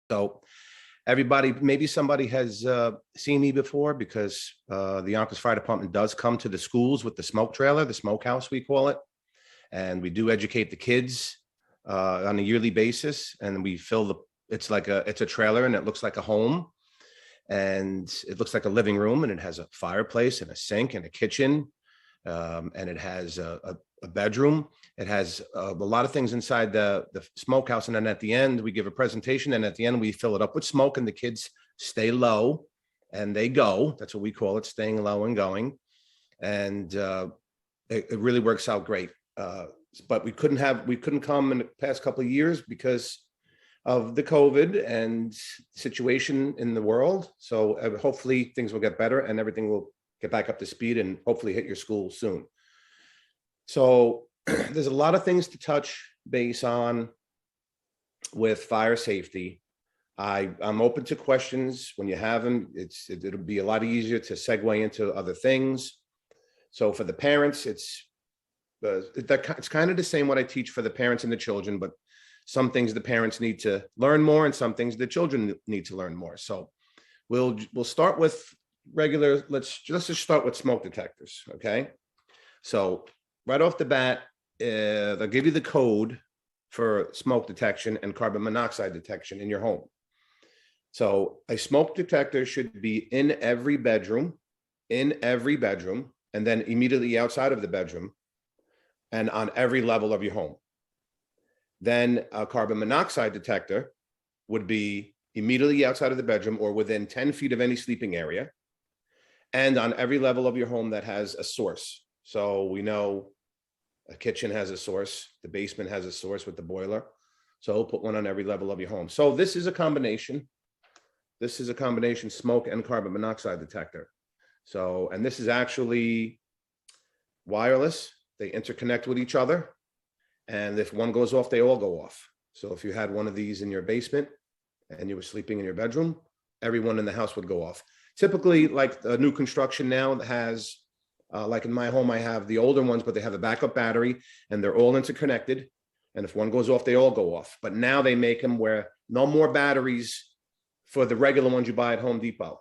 So everybody, maybe somebody has seen me before, because the Yonkers Fire Department does come to the schools with the smoke trailer, the smokehouse, we call it. And we do educate the kids on a yearly basis. And we fill it's a trailer, and it looks like a home. And it looks like a living room, and it has a fireplace and a sink and a kitchen. And it has a bedroom. It has a lot of things inside the smokehouse. And then at the end, we give a presentation. And at the end, we fill it up with smoke, and the kids stay low and they go. That's what we call it, staying low and going. And it really works out great. But we couldn't come in the past couple of years because of the COVID and situation in the world. So hopefully things will get better and everything will get back up to speed and hopefully hit your school soon. So there's a lot of things to touch base on with fire safety. I'm open to questions when you have them. It'll be a lot easier to segue into other things. So for the parents, it's kind of the same what I teach for the parents and the children, but some things the parents need to learn more and some things the children need to learn more. So we'll start with regular, let's just start with smoke detectors, okay? So right off the bat, they'll give you the code for smoke detection and carbon monoxide detection in your home. So a smoke detector should be in every bedroom, and then immediately outside of the bedroom, and on every level of your home. Then a carbon monoxide detector would be immediately outside of the bedroom or within 10 feet of any sleeping area, and on every level of your home that has a source. So we know a kitchen has a source, the basement has a source with the boiler. So put one on every level of your home. So this is a combination. This is a combination smoke and carbon monoxide detector. So, and this is actually wireless. They interconnect with each other. And if one goes off, they all go off. So if you had one of these in your basement and you were sleeping in your bedroom, everyone in the house would go off. Typically, like the new construction now that has, like in my home, I have the older ones, but they have a backup battery and they're all interconnected. And if one goes off, they all go off. But now they make them where no more batteries for the regular ones you buy at Home Depot.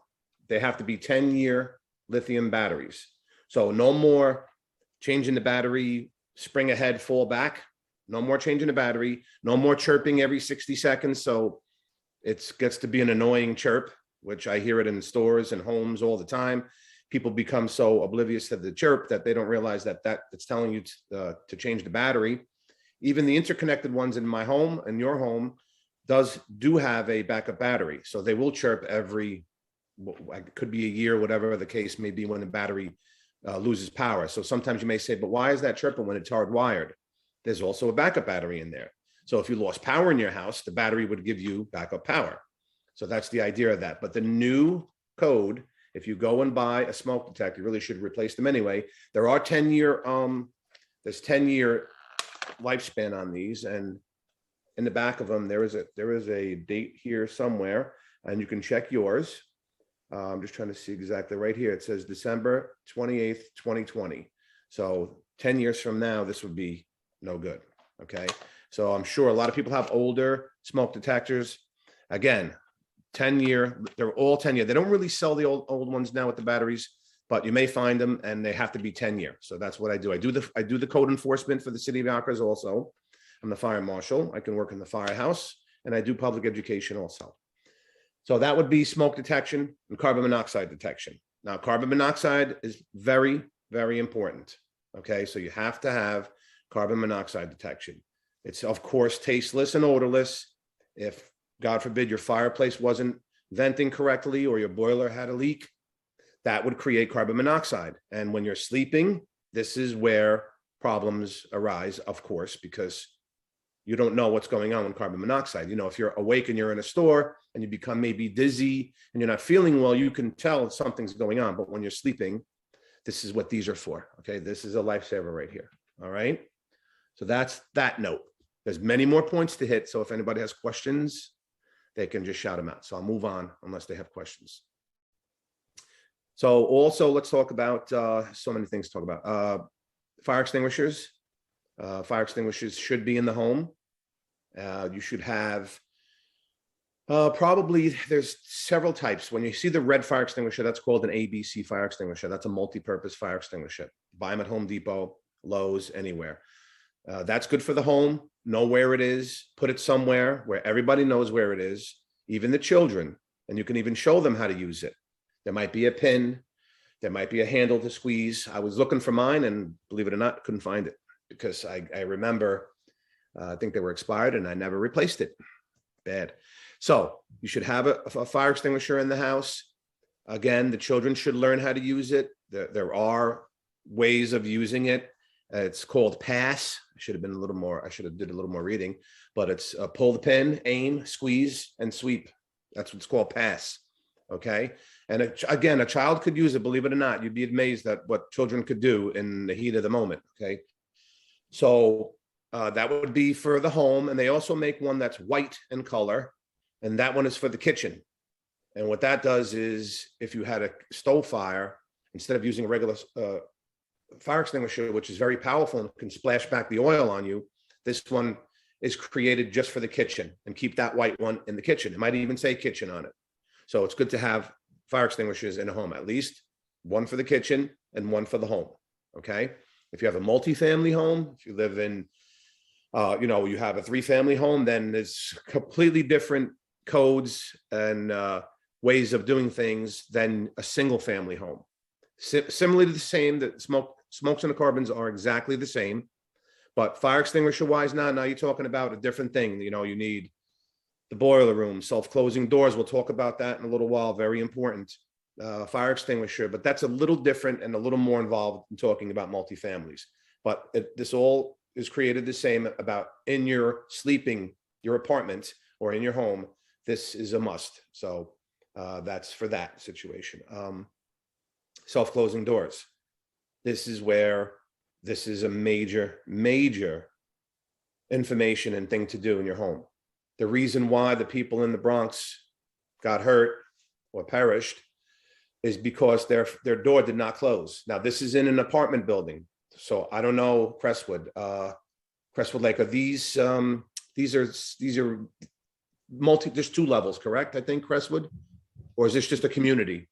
They have to be 10-year lithium batteries. So no more changing the battery, spring ahead, fall back. No more changing the battery. No more chirping every 60 seconds. So it gets to be an annoying chirp, which I hear it in stores and homes all the time. People become so oblivious to the chirp that they don't realize that it's telling you to change the battery. Even the interconnected ones in my home and your home do have a backup battery. So they will chirp every, it could be a year, whatever the case may be, when the battery loses power. So sometimes you may say, but why is that chirping when it's hardwired? There's also a backup battery in there. So if you lost power in your house, the battery would give you backup power. So that's the idea of that. But the new code, if you go and buy a smoke detector, you really should replace them anyway. There are 10-year, there's 10-year lifespan on these, and in the back of them, there is a date here somewhere, and you can check yours. I'm just trying to see exactly right here. It says December 28th, 2020. So 10 years from now, this would be no good. Okay. So I'm sure a lot of people have older smoke detectors. Again, 10-year, they're all 10-year. They don't really sell the old ones now with the batteries, but you may find them and they have to be 10-year. So that's what I do. I do the code enforcement for the city of Yonkers also. I'm the fire marshal. I can work in the firehouse, and I do public education also. So that would be smoke detection and carbon monoxide detection. Now, carbon monoxide is very, very important. Okay, so you have to have carbon monoxide detection. It's, of course, tasteless and odorless. If, God forbid, your fireplace wasn't venting correctly or your boiler had a leak, that would create carbon monoxide. And when you're sleeping, this is where problems arise, of course, because you don't know what's going on with carbon monoxide. You know, if you're awake and you're in a store and you become maybe dizzy and you're not feeling well, you can tell something's going on. But when you're sleeping, this is what these are for. Okay, this is a lifesaver right here. All right. So that's that note. There's many more points to hit. So if anybody has questions, they can just shout them out. So I'll move on unless they have questions. So also let's talk about so many things to talk about. Fire extinguishers. Fire extinguishers should be in the home. You should have probably, there's several types. When you see the red fire extinguisher, that's called an ABC fire extinguisher. That's a multi-purpose fire extinguisher. Buy them at Home Depot, Lowe's, anywhere. That's good for the home. Know where it is. Put it somewhere where everybody knows where it is, even the children. And you can even show them how to use it. There might be a pin. There might be a handle to squeeze. I was looking for mine, and believe it or not, couldn't find it because I remember, I think they were expired and I never replaced it. Bad. So you should have a fire extinguisher in the house. Again, the children should learn how to use it. There are ways of using it. It's called pass. I should have did a little more reading, but it's pull the pin, aim, squeeze, and sweep. That's what it's called, pass. Okay. And again, a child could use it, believe it or not. You'd be amazed at what children could do in the heat of the moment. Okay. So that would be for the home. And they also make one that's white in color. And that one is for the kitchen. And what that does is if you had a stove fire, instead of using a regular fire extinguisher, which is very powerful and can splash back the oil on you, this one is created just for the kitchen, and keep that white one in the kitchen. It might even say kitchen on it. So it's good to have fire extinguishers in a home, at least one for the kitchen and one for the home. Okay. If you have a multi-family home, if you live in, you have a 3-family home, then there's completely different codes and ways of doing things than a single family home. Similarly the same, that smokes and the carbons are exactly the same, but fire extinguisher wise, now you're talking about a different thing. You need the boiler room, self-closing doors. We'll talk about that in a little while. Very important. Fire extinguisher, but that's a little different and a little more involved in talking about multifamilies. But this all is created the same about in your apartment or in your home. This is a must. So that's for that situation. Self-closing doors. This is a major information and thing to do in your home. The reason why the people in the Bronx got hurt or perished is because their door did not close. Now, this is in an apartment building. So I don't know, Crestwood Lake, are these are there's 2 levels, correct? I think Crestwood, or is this just a community?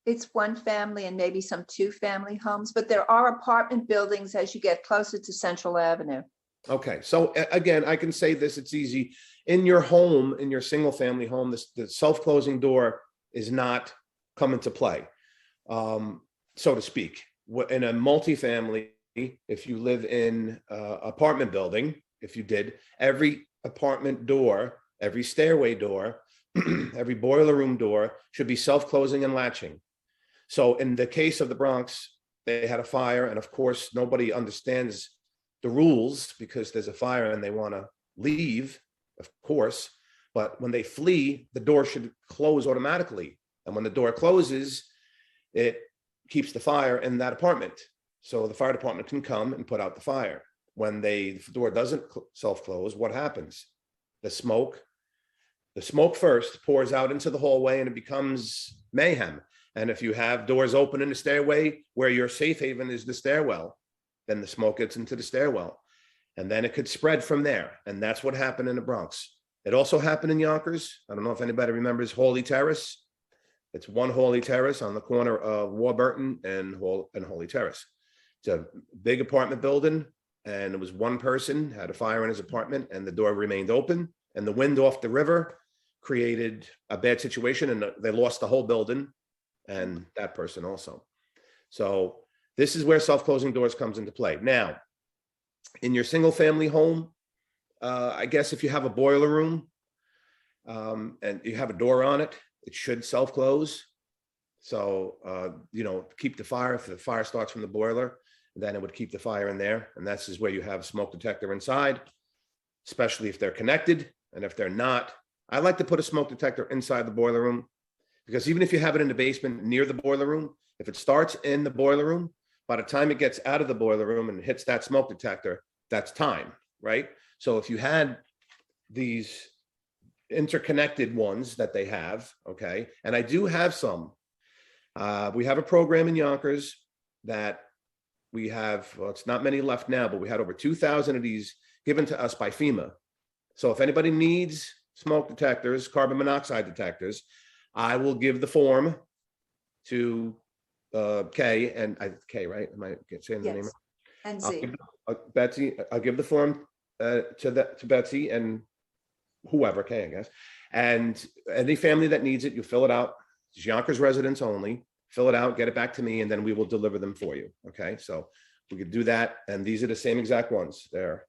It's 1 family and maybe some 2-family homes, but there are apartment buildings as you get closer to Central Avenue. Okay. So again, I can say this, it's easy. In your home, in your single family home, the self-closing door is not come into play, so to speak. In a multifamily, if you live in an apartment building, if you did, every apartment door, every stairway door, every boiler room door should be self-closing and latching. So in the case of the Bronx, they had a fire, and of course, nobody understands the rules because there's a fire and they want to leave, of course. But when they flee, the door should close automatically. And when the door closes, it keeps the fire in that apartment. So the fire department can come and put out the fire. When the door doesn't self-close, what happens? The smoke first pours out into the hallway and it becomes mayhem. And if you have doors open in the stairway where your safe haven is the stairwell, then the smoke gets into the stairwell. And then it could spread from there. And that's what happened in the Bronx. It also happened in Yonkers. I don't know if anybody remembers Hawley Terrace. It's 1 Hawley Terrace on the corner of Warburton and Hawley Terrace. It's a big apartment building, and it was 1 person had a fire in his apartment, and the door remained open, and the wind off the river created a bad situation, and they lost the whole building and that person also. So this is where self-closing doors comes into play. Now, in your single family home, I guess if you have a boiler room and you have a door on it, it should self-close. So, keep the fire. If the fire starts from the boiler, then it would keep the fire in there. And that's is where you have a smoke detector inside, especially if they're connected. And if they're not, I like to put a smoke detector inside the boiler room, because even if you have it in the basement near the boiler room, if it starts in the boiler room, by the time it gets out of the boiler room and hits that smoke detector, that's time, right? So if you had these interconnected ones that they have, okay, and I do have some, We have a program in Yonkers that we have, well, it's not many left now, but we had over 2,000 of these given to us by FEMA. So if anybody needs smoke detectors, carbon monoxide detectors, I will give the form to Kay and Kay, right? Am I saying the name? Yes, and I'll Z. give, Betsy, I'll give the form to Betsy and whoever, Kay, I guess. And any family that needs it, you fill it out. It's Yonkers residents only. Fill it out, get it back to me, and then we will deliver them for you. Okay, so we could do that. And these are the same exact ones. They're,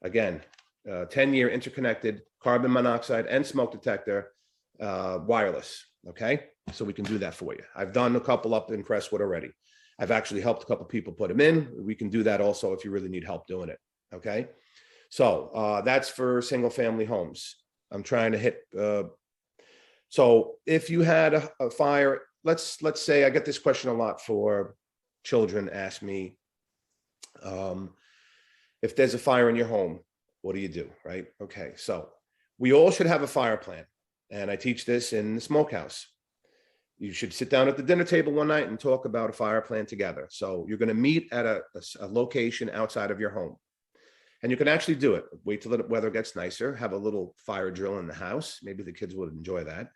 again, 10-year interconnected carbon monoxide and smoke detector, wireless. Okay, so we can do that for you. I've done a couple up in Crestwood already. I've actually helped a couple people put them in. We can do that also if you really need help doing it. Okay, so that's for single family homes. I'm trying to hit. So if you had a fire, let's say, I get this question a lot for children ask me, if there's a fire in your home, what do you do, right? Okay, so we all should have a fire plan. And I teach this in the smokehouse. You should sit down at the dinner table one night and talk about a fire plan together. So you're going to meet at a location outside of your home. And you can actually do it. Wait till the weather gets nicer, have a little fire drill in the house. Maybe the kids would enjoy that.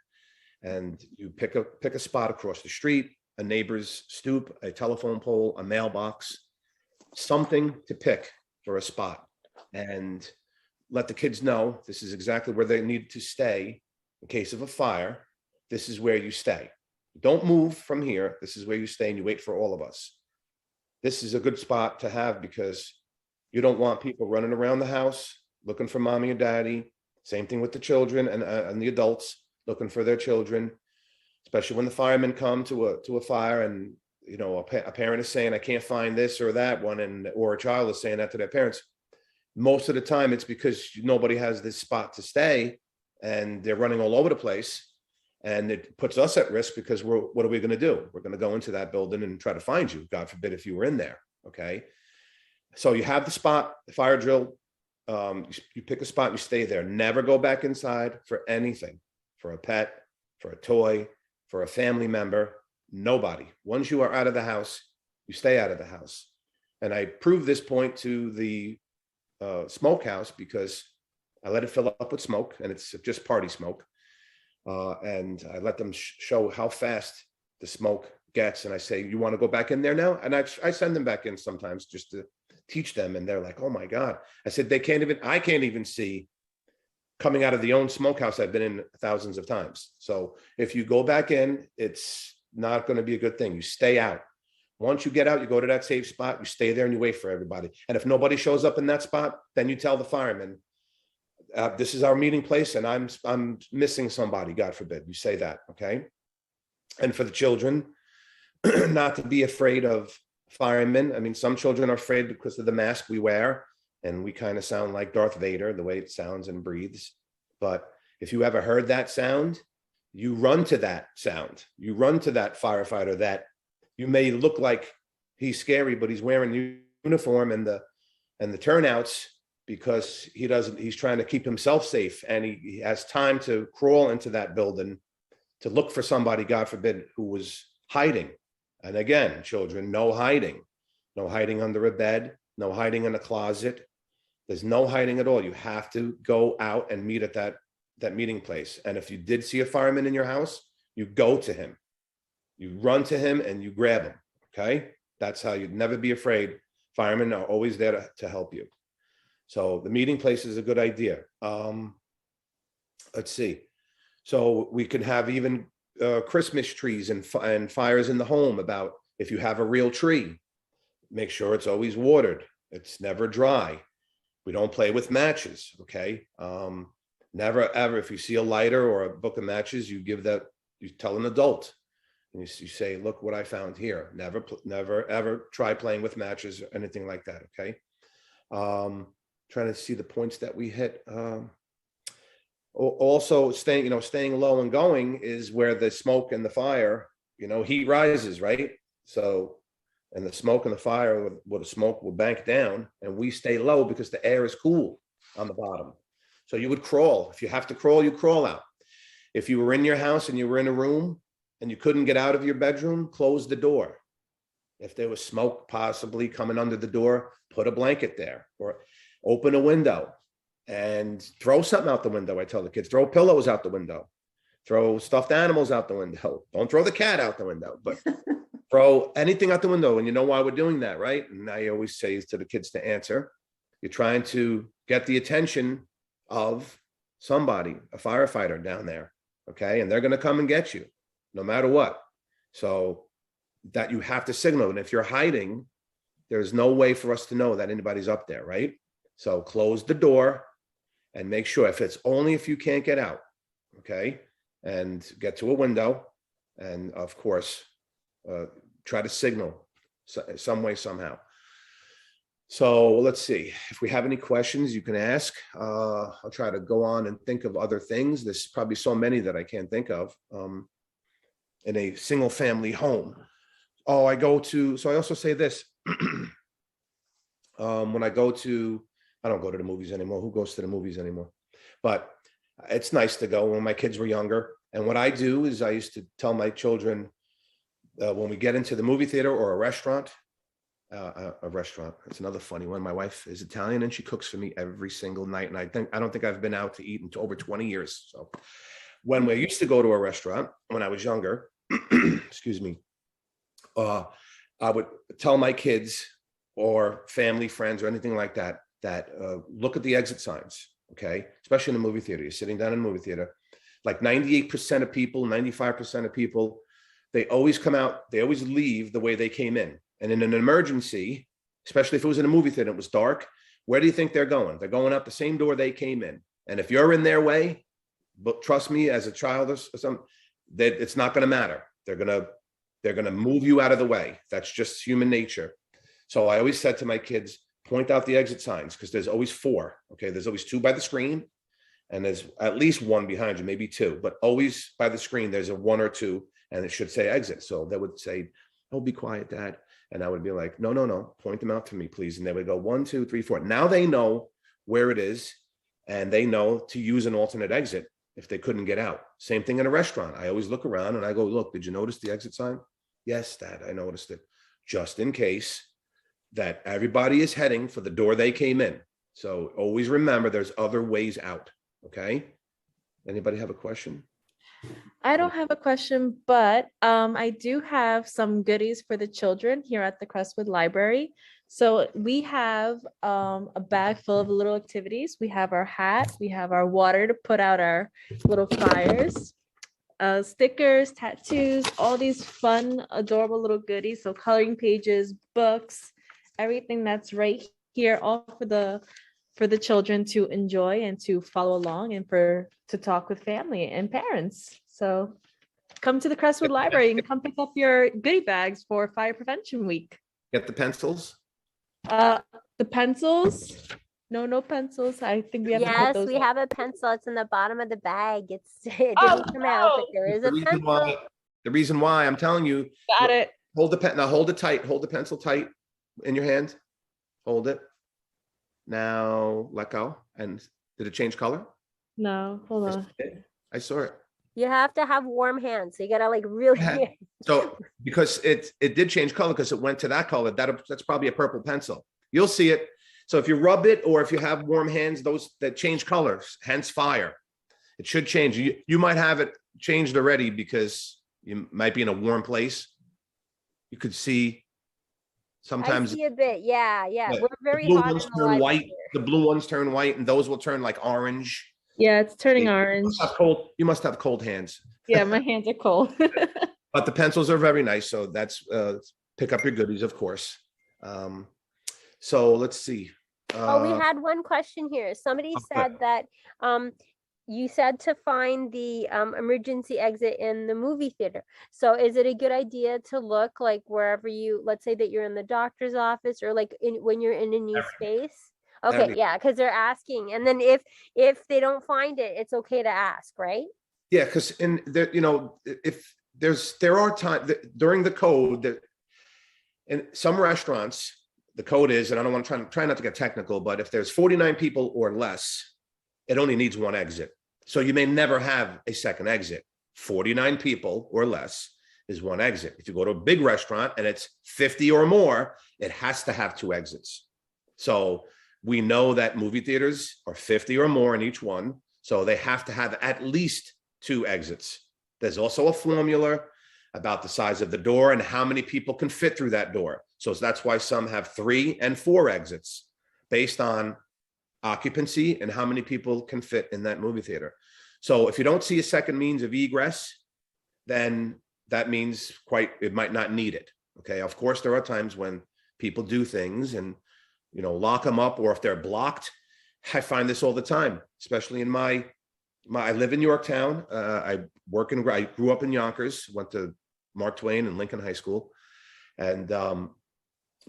And you pick a spot across the street, a neighbor's stoop, a telephone pole, a mailbox, something to pick for a spot, and let the kids know this is exactly where they need to stay in case of a fire. This is where you stay. Don't move from here. This is where you stay, and you wait for all of us. This is a good spot to have because you don't want people running around the house looking for mommy and daddy. Same thing with the children and the adults looking for their children, especially when the firemen come to a fire and, you know, a parent is saying, I can't find this or that one, or a child is saying that to their parents. Most of the time it's because nobody has this spot to stay and they're running all over the place, and it puts us at risk because what are we going to do? We're going to go into that building and try to find you, God forbid, if you were in there. Okay. So you have the spot, the fire drill, you pick a spot, you stay there, never go back inside for anything. For a pet, for a toy, for a family member, nobody. Once you are out of the house, you stay out of the house. And I prove this point to the smokehouse because I let it fill up with smoke, and it's just party smoke. And I let them show how fast the smoke gets. And I say, you want to go back in there now? And I send them back in sometimes just to teach them. And they're like, oh my God. I said, I can't even see coming out of the own smokehouse I've been in thousands of times. So if you go back in, it's not going to be a good thing. You stay out. Once you get out, you go to that safe spot, you stay there and you wait for everybody. And if nobody shows up in that spot, then you tell the fireman, this is our meeting place and I'm missing somebody, God forbid. You say that, okay? And for the children, not to be afraid of firemen. I mean, some children are afraid because of the mask we wear, and we kind of sound like Darth Vader, the way it sounds and breathes. But if you ever heard that sound, you run to that sound. You run to that firefighter that you may look like he's scary, but he's wearing uniform and the turnouts because he's trying to keep himself safe. And he has time to crawl into that building to look for somebody, God forbid, who was hiding. And again, children, no hiding under a bed, no hiding in a closet. There's no hiding at all. You have to go out and meet at that meeting place. And if you did see a fireman in your house, you go to him. You run to him and you grab him, okay? That's how you'd never be afraid. Firemen are always there to help you. So the meeting place is a good idea. Let's see. So we can have even Christmas trees and fires in the home. About if you have a real tree, make sure it's always watered. It's never dry. We don't play with matches, okay? Never, ever, if you see a lighter or a book of matches, you tell an adult. And you say, look what I found here. Never, ever try playing with matches or anything like that, okay? Trying to see the points that we hit. Also, staying low and going is where the smoke and the fire, heat rises, right? So, and the smoke and the fire, the smoke will bank down, and we stay low because the air is cool on the bottom. So you would crawl. If you have to crawl, you crawl out. If you were in your house and you were in a room and you couldn't get out of your bedroom, close the door. If there was smoke possibly coming under the door, put a blanket there or open a window and throw something out the window. I tell the kids, throw pillows out the window, throw stuffed animals out the window. Don't throw the cat out the window, but throw anything out the window. And you know why we're doing that, right? And I always say to the kids to answer, you're trying to get the attention of somebody, a firefighter down there, okay? And they're going to come and get you no matter what. So that you have to signal. And if you're hiding, there's no way for us to know that anybody's up there, right? So close the door and make sure, if it's only if you can't get out, okay? And get to a window and of course, try to signal some way, somehow. So let's see if we have any questions you can ask. I'll try to go on and think of other things. There's probably so many that I can't think of in a single family home. Oh, I also say this. When I don't go to the movies anymore. Who goes to the movies anymore? But it's nice to go when my kids were younger. And what I do is I used to tell my children, when we get into the movie theater or a restaurant, it's another funny one. My wife is Italian and she cooks for me every single night. And I don't think I've been out to eat in over 20 years. So when we used to go to a restaurant when I was younger, excuse me, I would tell my kids or family, friends, or anything like that, look at the exit signs, okay? Especially in the movie theater. You're sitting down in a movie theater. Like 98% of people, 95% of people, they always come out, they always leave the way they came in. And in an emergency, especially if it was in a movie theater, it was dark, where do you think they're going? They're going out the same door they came in. And if you're in their way, but trust me, as a child or something, that it's not going to matter. They're going to move you out of the way. That's just human nature. So I always said to my kids, point out the exit signs, because there's always 4. Okay, there's always 2 by the screen, and there's at least 1 behind you, maybe 2, but always by the screen there's a 1 or 2, and it should say exit. So they would say, "Oh, be quiet, Dad," and I would be like, "No, point them out to me, please." And they would go 1, 2, 3, 4. Now they know where it is, and they know to use an alternate exit if they couldn't get out. Same thing in a restaurant. I always look around and I go, "Look, did you notice the exit sign?" "Yes, Dad, I noticed it." Just in case that everybody is heading for the door they came in. So always remember there's other ways out. Okay. Anybody have a question? I don't have a question, but I do have some goodies for the children here at the Crestwood Library. So we have a bag full of little activities. We have our hat, we have our water to put out our little fires, stickers, tattoos, all these fun, adorable little goodies. So coloring pages, books, everything that's right here, all for the children to enjoy and to follow along and to talk with family and parents. So come to the Crestwood Library and come pick up your goodie bags for Fire Prevention Week. Get the pencils? The pencils? No pencils. I think we have to put those. Yes, we have a pencil. It's in the bottom of the bag. It didn't come out, but there is a pencil. The reason why I'm telling you. Got it. Hold the pen. Now hold it tight. Hold the pencil tight in your hand. Hold it. Now let go. And did it change color? No, hold on. I saw it. You have to have warm hands. So you gotta like really. So because it did change color because it went to that color. That's probably a purple pencil. You'll see it. So if you rub it or if you have warm hands, those that change colors, hence fire. It should change. You might have it changed already because you might be in a warm place. You could see sometimes. I see a bit. Yeah. We're very the blue hot ones in the turn white. here. The blue ones turn white, and those will turn like orange. Yeah, it's turning orange. You must have cold hands. Yeah, my hands are cold. But the pencils are very nice. So that's pick up your goodies, of course. So let's see. We had one question here. Somebody said that you said to find the emergency exit in the movie theater. So is it a good idea to look like wherever let's say that you're in the doctor's office or like when you're in a new space? Okay, yeah, because they're asking. And then if they don't find it, it's okay to ask, right? Yeah, because if there are times during the code that in some restaurants, the code is, and I don't want to try not to get technical, but if there's 49 people or less, it only needs one exit. So you may never have a second exit. 49 people or less is one exit. If you go to a big restaurant and it's 50 or more, it has to have two exits. So we know that movie theaters are 50 or more in each one. So they have to have at least two exits. There's also a formula about the size of the door and how many people can fit through that door. So that's why some have 3 and 4 exits based on occupancy and how many people can fit in that movie theater. So if you don't see a second means of egress, then that means it might not need it. Okay. Of course, there are times when people do things and, lock them up, or if they're blocked. I find this all the time, especially in I live in Yorktown. I grew up in Yonkers, went to Mark Twain and Lincoln High School, and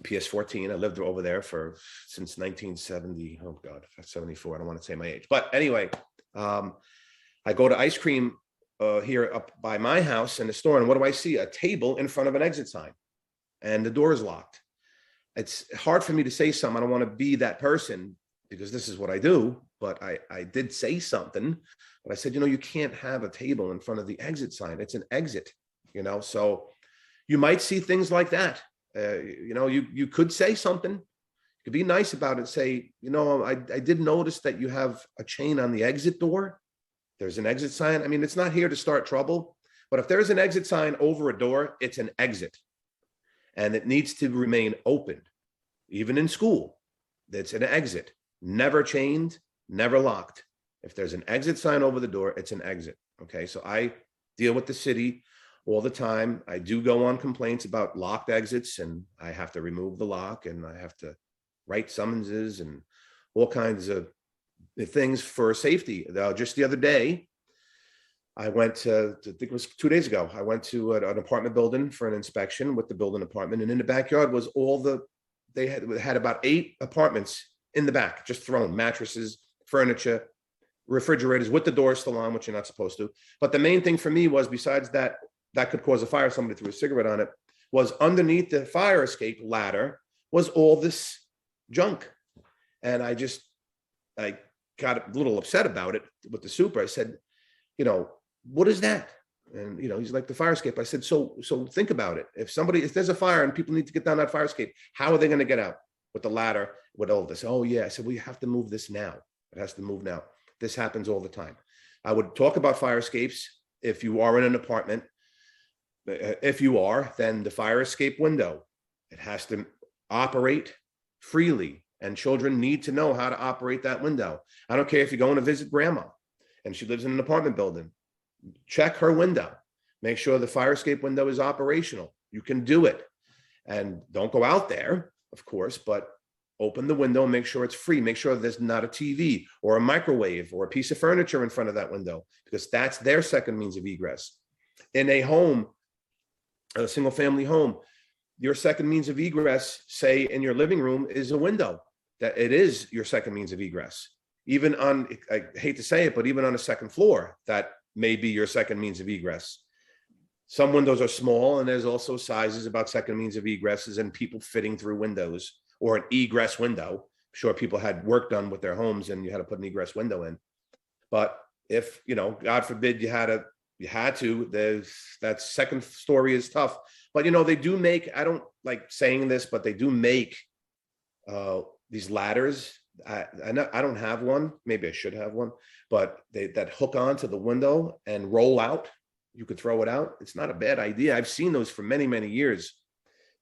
PS14. I lived over there since 1970. Oh God, 74. I don't want to say my age, but anyway, I go to ice cream here up by my house in the store, and what do I see? A table in front of an exit sign, and the door is locked. It's hard for me to say something. I don't want to be that person because this is what I do, but I did say something, but I said, you can't have a table in front of the exit sign. It's an exit, so you might see things like that. You could say something. You could be nice about it. Say, I did notice that you have a chain on the exit door. There's an exit sign. I mean, it's not here to start trouble, but if there's an exit sign over a door, it's an exit. And it needs to remain open. Even in school, it's an exit. Never chained, never locked. If there's an exit sign over the door, it's an exit. Okay, so I deal with the city all the time. I do go on complaints about locked exits, and I have to remove the lock, and I have to write summonses and all kinds of things for safety. Just the other day, I went to, I think it was 2 days ago, I went to an apartment building for an inspection with the building department, and in the backyard was they had about 8 apartments in the back, just thrown, mattresses, furniture, refrigerators with the doors still on, which you're not supposed to. But the main thing for me was, besides that could cause a fire, somebody threw a cigarette on it, was underneath the fire escape ladder was all this junk. And I got a little upset about it with the super. I said, what is that? And, he's like, the fire escape. I said, so think about it. If there's a fire and people need to get down that fire escape, how are they going to get out? With the ladder, with all this. Oh yeah. I said, we have to move this now. It has to move now. This happens all the time. I would talk about fire escapes. If you are in an apartment, then the fire escape window, it has to operate freely, and children need to know how to operate that window. I don't care if you're going to visit grandma and she lives in an apartment building. Check her window. Make sure the fire escape window is operational. You can do it. And don't go out there, of course, but open the window and make sure it's free. Make sure there's not a TV or a microwave or a piece of furniture in front of that window, because that's their second means of egress. In a home, a single family home, your second means of egress, say in your living room, is a window. That it is your second means of egress. Even on, I hate to say it, but even on a second floor, that may be your second means of egress. Some windows are small, and there's also sizes about second means of egresses and people fitting through windows, or an egress window. I'm sure people had work done with their homes and you had to put an egress window in. But if, God forbid you had to, that second story is tough. But, they do make, I don't like saying this, but they do make these ladders. I don't have one. Maybe I should have one, but that hook onto the window and roll out. You could throw it out. It's not a bad idea. I've seen those for many, many years.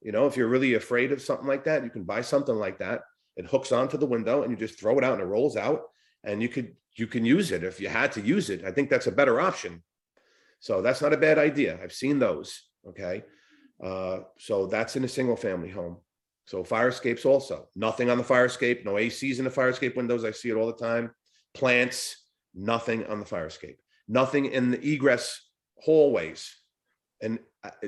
If you're really afraid of something like that, you can buy something like that. It hooks onto the window and you just throw it out and it rolls out, and you can use it if you had to use it. I think that's a better option. So that's not a bad idea. I've seen those. Okay. So that's in a single family home. So fire escapes also. Nothing on the fire escape, no ACs in the fire escape windows. I see it all the time. Plants, nothing on the fire escape. Nothing in the egress hallways. And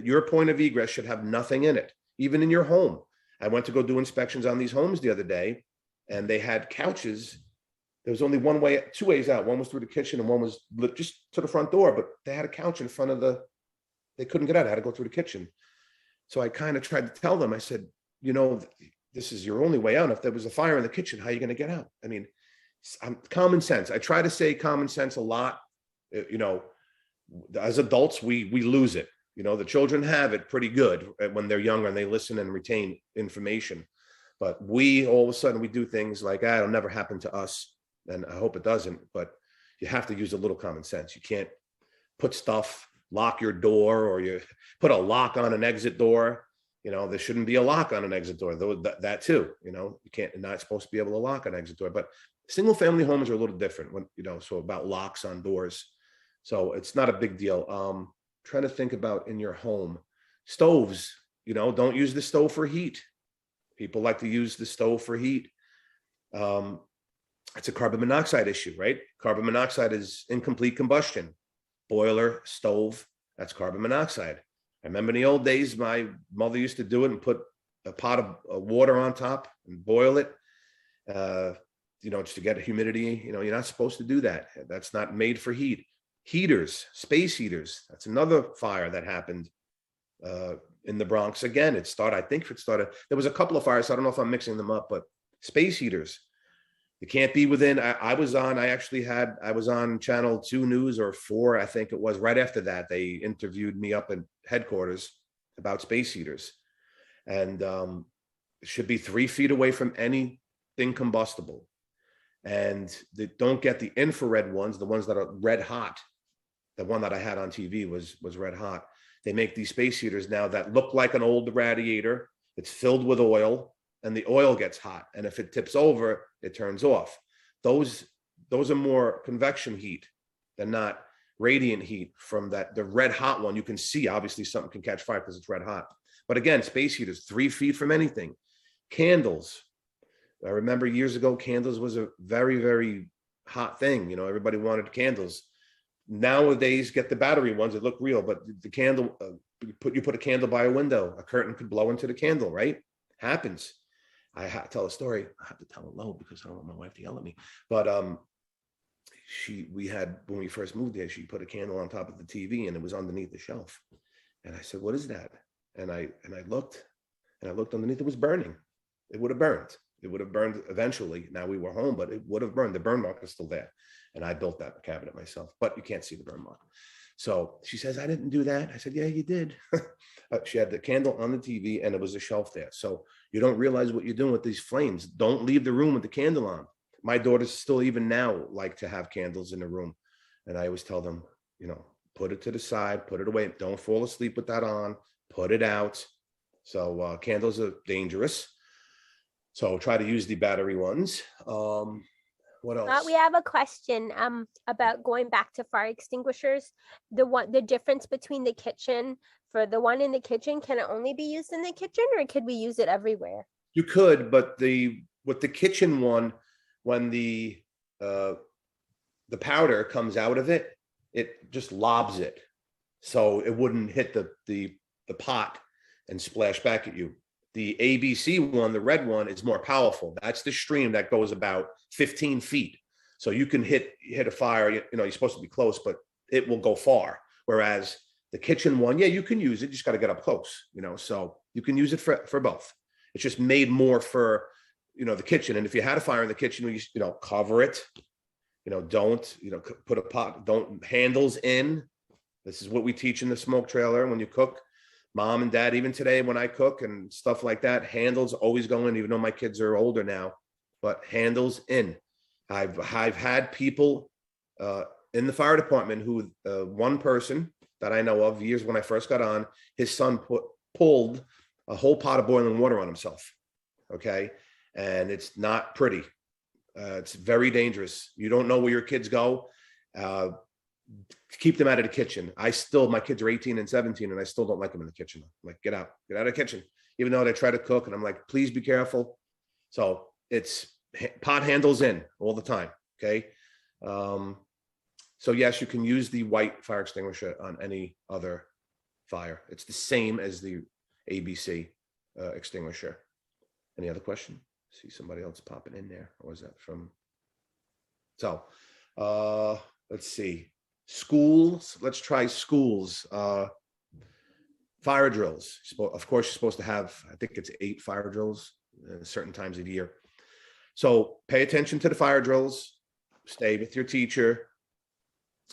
your point of egress should have nothing in it, even in your home. I went to go do inspections on these homes the other day, and they had couches. There was only two ways out. One was through the kitchen and one was just to the front door, but they had a couch in front of they couldn't get out. I had to go through the kitchen. So I kind of tried to tell them, I said, this is your only way out. If there was a fire in the kitchen, how are you going to get out? I mean, common sense. I try to say common sense a lot. as adults, we lose it. You know, the children have it pretty good when they're younger and they listen and retain information. But we, all of a sudden, we do things like, it'll never happen to us. And I hope it doesn't, but you have to use a little common sense. You can't put stuff, lock your door, or you put a lock on an exit door. You know, there shouldn't be a lock on an exit door, though that too, you know, you're not supposed to be able to lock an exit door, but single family homes are a little different when, you know, so about locks on doors. So it's not a big deal. Trying to think about in your home, stoves, you know, don't use the stove for heat. People like to use the stove for heat. It's a carbon monoxide issue, right? Carbon monoxide is incomplete combustion. Boiler, stove, that's carbon monoxide. I remember in the old days, my mother used to do it and put a pot of water on top and boil it, you know, just to get humidity. You know, you're not supposed to do that. That's not made for heat. Heaters, space heaters, that's another fire that happened in the Bronx. Again, I think it started, there was a couple of fires, so I don't know if I'm mixing them up, but space heaters. You can't be within, I was on channel 2 News or 4, I think it was. Right after that, they interviewed me up at headquarters about space heaters. And it should be 3 feet away from anything combustible. And they don't get the infrared ones, the ones that are red hot. The one that I had on TV was red hot. They make these space heaters now that look like an old radiator. It's filled with oil, and the oil gets hot. And if it tips over, it turns off. Those are more convection heat than not radiant heat from the red hot one. You can see, obviously, something can catch fire because it's red hot. But again, space heaters, 3 feet from anything. Candles. I remember years ago, candles was a very, very hot thing. You know, everybody wanted candles. Nowadays, get the battery ones that look real, but the candle, you put a candle by a window, a curtain could blow into the candle, right? Happens. I have to tell a story. I have to tell it low because I don't want my wife to yell at me. But when we first moved here, she put a candle on top of the TV and it was underneath the shelf. And I said, "What is that?" And I looked underneath, it was burning. It would have burned. It would have burned eventually. Now we were home, but it would have burned. The burn mark is still there. And I built that cabinet myself, but you can't see the burn mark. So she says, "I didn't do that." I said, "Yeah, you did." She had the candle on the TV and it was a shelf there. So you don't realize what you're doing with these flames. Don't leave the room with the candle on. My daughters still even now like to have candles in the room. And I always tell them, you know, put it to the side, put it away. Don't fall asleep with that on, put it out. So candles are dangerous. So try to use the battery ones. What else? We have a question about going back to fire extinguishers. The difference between the kitchen, for the one in the kitchen, can it only be used in the kitchen or could we use it everywhere? You could, but with the kitchen one, when the powder comes out of it, it just lobs it. So it wouldn't hit the pot and splash back at you. The ABC one, the red one, is more powerful. That's the stream that goes about 15 feet. So you can hit a fire, you know, you're supposed to be close, but it will go far. Whereas the kitchen one, yeah, you can use it. You just got to get up close, you know, so you can use it for both. It's just made more for, you know, the kitchen. And if you had a fire in the kitchen, you know, cover it, you know, don't, you know, put a pot, don't handles in. This is what we teach in the smoke trailer when you cook. Mom and dad, even today when I cook and stuff like that, handles always go in, even though my kids are older now, but handles in. I've had people in the fire department who, one person that I know of years when I first got on, his son pulled a whole pot of boiling water on himself. Okay. And it's not pretty. It's very dangerous. You don't know where your kids go. Keep them out of the kitchen. My kids are 18 and 17 and I still don't like them in the kitchen. I'm like, get out of the kitchen, even though they try to cook. And I'm like, please be careful. So it's pot handles in all the time. Okay. So yes, you can use the white fire extinguisher on any other fire. It's the same as the ABC extinguisher. Any other question? See somebody else popping in there. Or was that from? So let's see. Schools. Let's try schools. Fire drills. Of course, you're supposed to have, I think it's 8 fire drills at certain times of the year. So pay attention to the fire drills. Stay with your teacher.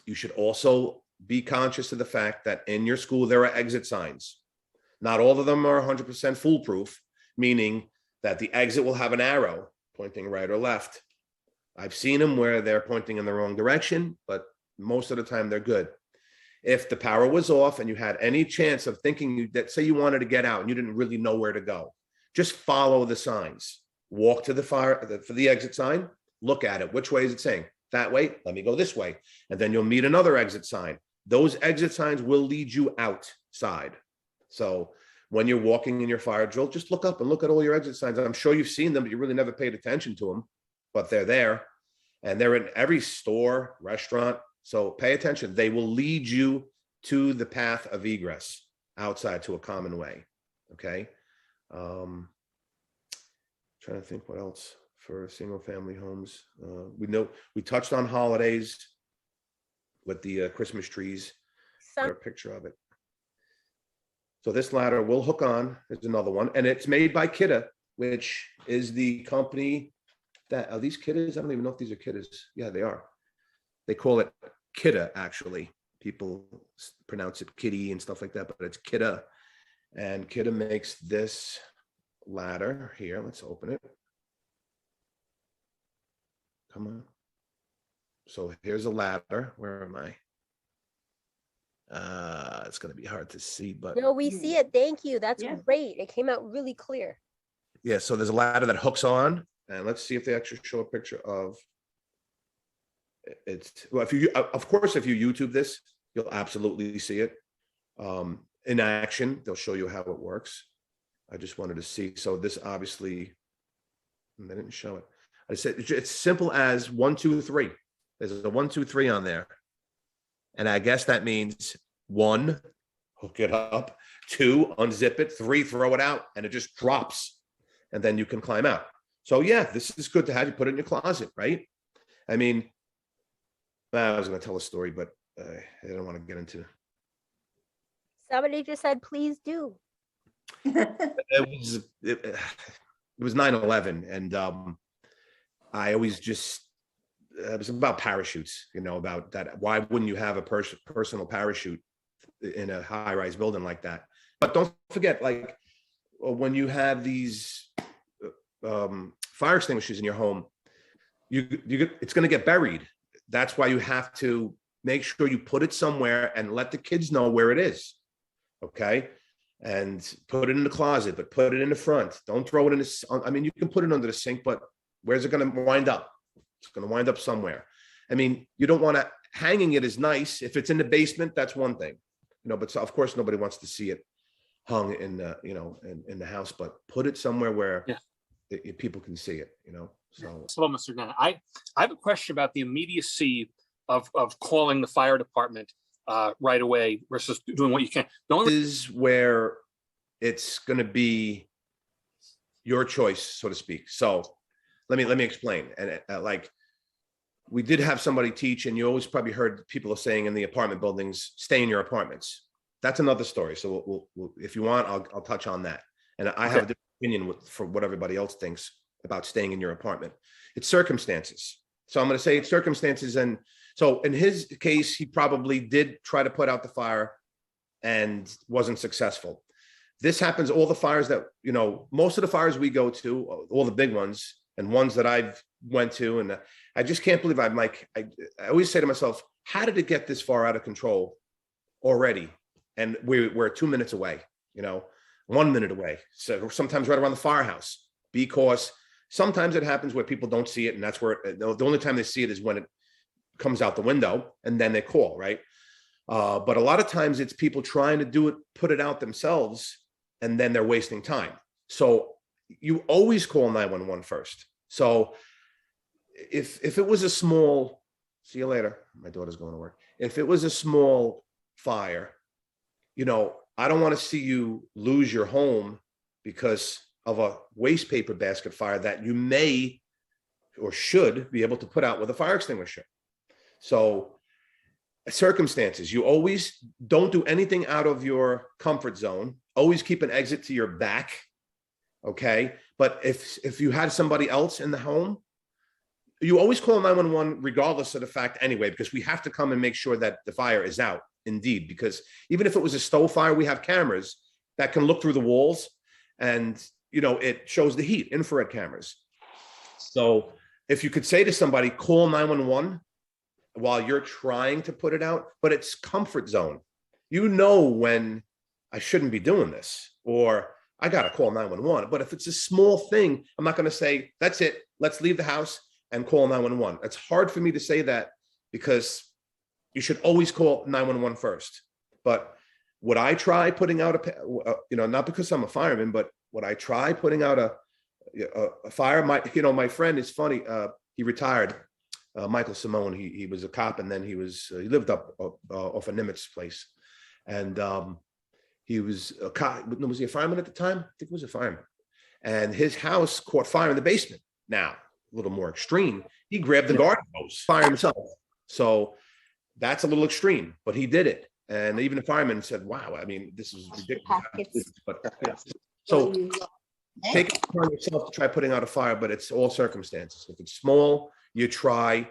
You should also be conscious of the fact that in your school, there are exit signs. Not all of them are 100% foolproof, meaning that the exit will have an arrow pointing right or left. I've seen them where they're pointing in the wrong direction, but most of the time they're good. If the power was off and you had any chance of thinking that, say you wanted to get out and you didn't really know where to go, just follow the signs. Walk to the for the exit sign, look at it. Which way is it saying? That way, let me go this way. And then you'll meet another exit sign. Those exit signs will lead you outside. So when you're walking in your fire drill, just look up and look at all your exit signs. I'm sure you've seen them, but you really never paid attention to them, but they're there. And they're in every store, restaurant. So pay attention. They will lead you to the path of egress outside to a common way. Okay. Trying to think what else for single family homes. We know we touched on holidays with the Christmas trees. Got a picture of it. So this ladder will hook on. There's another one, and it's made by Kidda, which is the company that are these Kiddas? I don't even know if these are Kiddas. Yeah, they are. They call it Kidda, actually. People pronounce it Kitty and stuff like that, but it's Kidda. And Kidda makes this ladder here. Let's open it. Come on. So here's a ladder. Where am I? It's going to be hard to see, but no, we see it. Thank you. That's great. It came out really clear. Yeah. So there's a ladder that hooks on, and let's see if they actually show a picture of it. Well, if you, of course, if you YouTube this, you'll absolutely see it in action. They'll show you how it works. I just wanted to see. So this obviously, they didn't show it. I said it's simple as 1, 2, 3. There's a 1, 2, 3 on there. And I guess that means 1, hook it up, 2, unzip it, 3, throw it out, and it just drops. And then you can climb out. So yeah, this is good to have. You put it in your closet, right? I mean, I was going to tell a story, but I don't want to get into. Somebody just said, please do. It was 9/11, and I always just, it was about parachutes, you know, about that. Why wouldn't you have a personal parachute in a high-rise building like that? But don't forget, like when you have these fire extinguishers in your home, it's going to get buried. That's why you have to make sure you put it somewhere and let the kids know where it is. Okay. And put it in the closet, but put it in the front. Don't throw it in the, I mean, you can put it under the sink, but where's it going to wind up? It's going to wind up somewhere. I mean, you don't want to, hanging it is nice. If it's in the basement, that's one thing, you know, but so of course nobody wants to see it hung in the, you know, in the house, but put it somewhere where people can see it, you know? So Mr. Denet, I have a question about the immediacy of calling the fire department right away versus doing what you can. The only is where it's going to be your choice, so to speak. So let me explain. And like we did have somebody teach, and you always probably heard people are saying in the apartment buildings, stay in your apartments. That's another story. So we'll if you want, I'll touch on that. And I have a different opinion for what everybody else thinks about staying in your apartment. It's circumstances. So I'm going to say it's circumstances. And so in his case, he probably did try to put out the fire and wasn't successful. This happens, all the fires that, you know, most of the fires we go to, all the big ones and ones that I've went to, and I just can't believe I'm like, I always say to myself, how did it get this far out of control already? And we're 2 minutes away, you know, 1 minute away. So sometimes right around the firehouse, because sometimes it happens where people don't see it. And that's where the only time they see it is when it comes out the window, and then they call, right? But a lot of times it's people trying to do it, put it out themselves, and then they're wasting time. So you always call 911 first. So if it was a small, see you later, my daughter's going to work. If it was a small fire, you know, I don't want to see you lose your home because of a waste paper basket fire that you may or should be able to put out with a fire extinguisher. So circumstances, you always don't do anything out of your comfort zone. Always keep an exit to your back. Okay. But if you had somebody else in the home, you always call 911 regardless of the fact anyway, because we have to come and make sure that the fire is out indeed, because even if it was a stove fire, we have cameras that can look through the walls and, you know, it shows the heat, infrared cameras. So if you could say to somebody, call 911 while you're trying to put it out, but it's comfort zone. You know when I shouldn't be doing this, or I got to call 911. But if it's a small thing, I'm not going to say, that's it, let's leave the house and call 911. It's hard for me to say that because you should always call 911 first. But would I try putting out you know, not because I'm a fireman, but would I try putting out a fire? My friend is funny. He retired, Michael Simone. He was a cop, and then he lived up off of Nimitz place. And he was a cop. Was he a fireman at the time? I think he was a fireman. And his house caught fire in the basement. Now, a little more extreme. He grabbed the garden hose, fire himself. So that's a little extreme, but he did it. And even the fireman said, wow, I mean, this is ridiculous. But, yeah. So take it upon yourself to try putting out a fire, but it's all circumstances. If it's small, you try,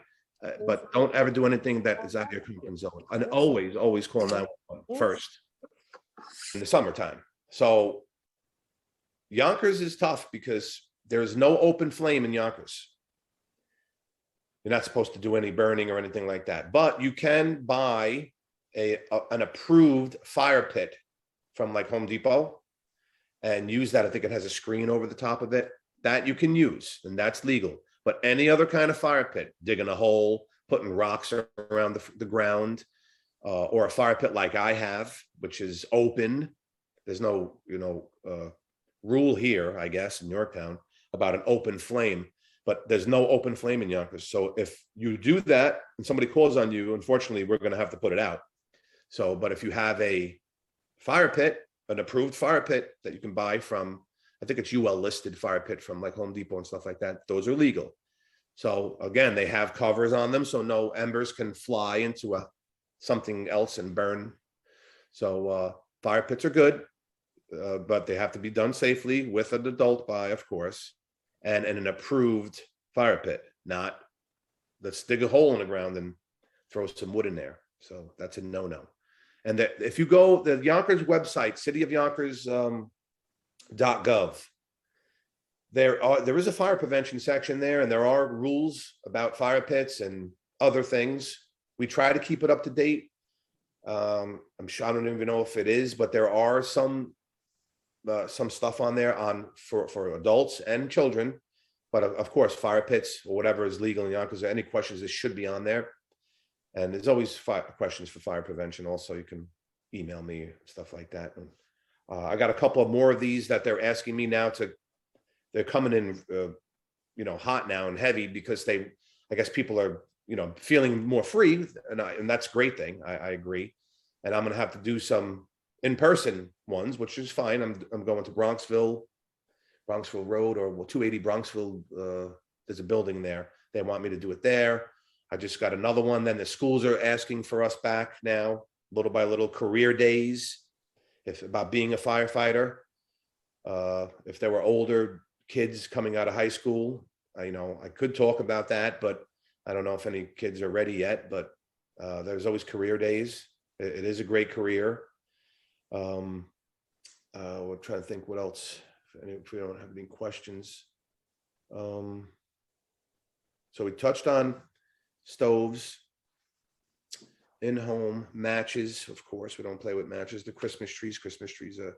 but don't ever do anything that is out of your comfort zone. And always call 911 first in the summertime. So Yonkers is tough because there's no open flame in Yonkers. You're not supposed to do any burning or anything like that, but you can buy an approved fire pit from like Home Depot and use that. I think it has a screen over the top of it that you can use, and that's legal. But any other kind of fire pit, digging a hole, putting rocks around the ground, or a fire pit like I have, which is open. There's no, rule here, I guess, in Yorktown about an open flame, but there's no open flame in Yonkers. So if you do that and somebody calls on you, unfortunately, we're going to have to put it out. So, but if you have a fire pit, an approved fire pit that you can buy from, I think it's UL listed fire pit from like Home Depot and stuff like that, those are legal. So again, they have covers on them so no embers can fly into something else and burn. So fire pits are good, but they have to be done safely with an adult by, of course, and an approved fire pit, not let's dig a hole in the ground and throw some wood in there. So that's a no-no. And that if you go the Yonkers website, cityofyonkers.gov, there is a fire prevention section there, and there are rules about fire pits and other things. We try to keep it up to date. I'm sure, I don't even know if it is, but there are some stuff on there for adults and children. But of course, fire pits or whatever is legal in Yonkers. Any questions, this should be on there. And there's always questions for fire prevention. Also, you can email me, stuff like that. And, I got a couple of more of these that they're asking me now they're coming in, hot now and heavy because I guess people are, feeling more free, and that's a great thing. I agree. And I'm going to have to do some in-person ones, which is fine. I'm going to Bronxville Road, or 280 Bronxville. There's a building there. They want me to do it there. I just got another one. Then the schools are asking for us back now, little by little, career days, about being a firefighter. If there were older kids coming out of high school, I could talk about that, but I don't know if any kids are ready yet. But there's always career days. It is a great career. We're trying to think what else, if we don't have any questions. So we touched on stoves, in-home matches. Of course, we don't play with matches. The Christmas trees are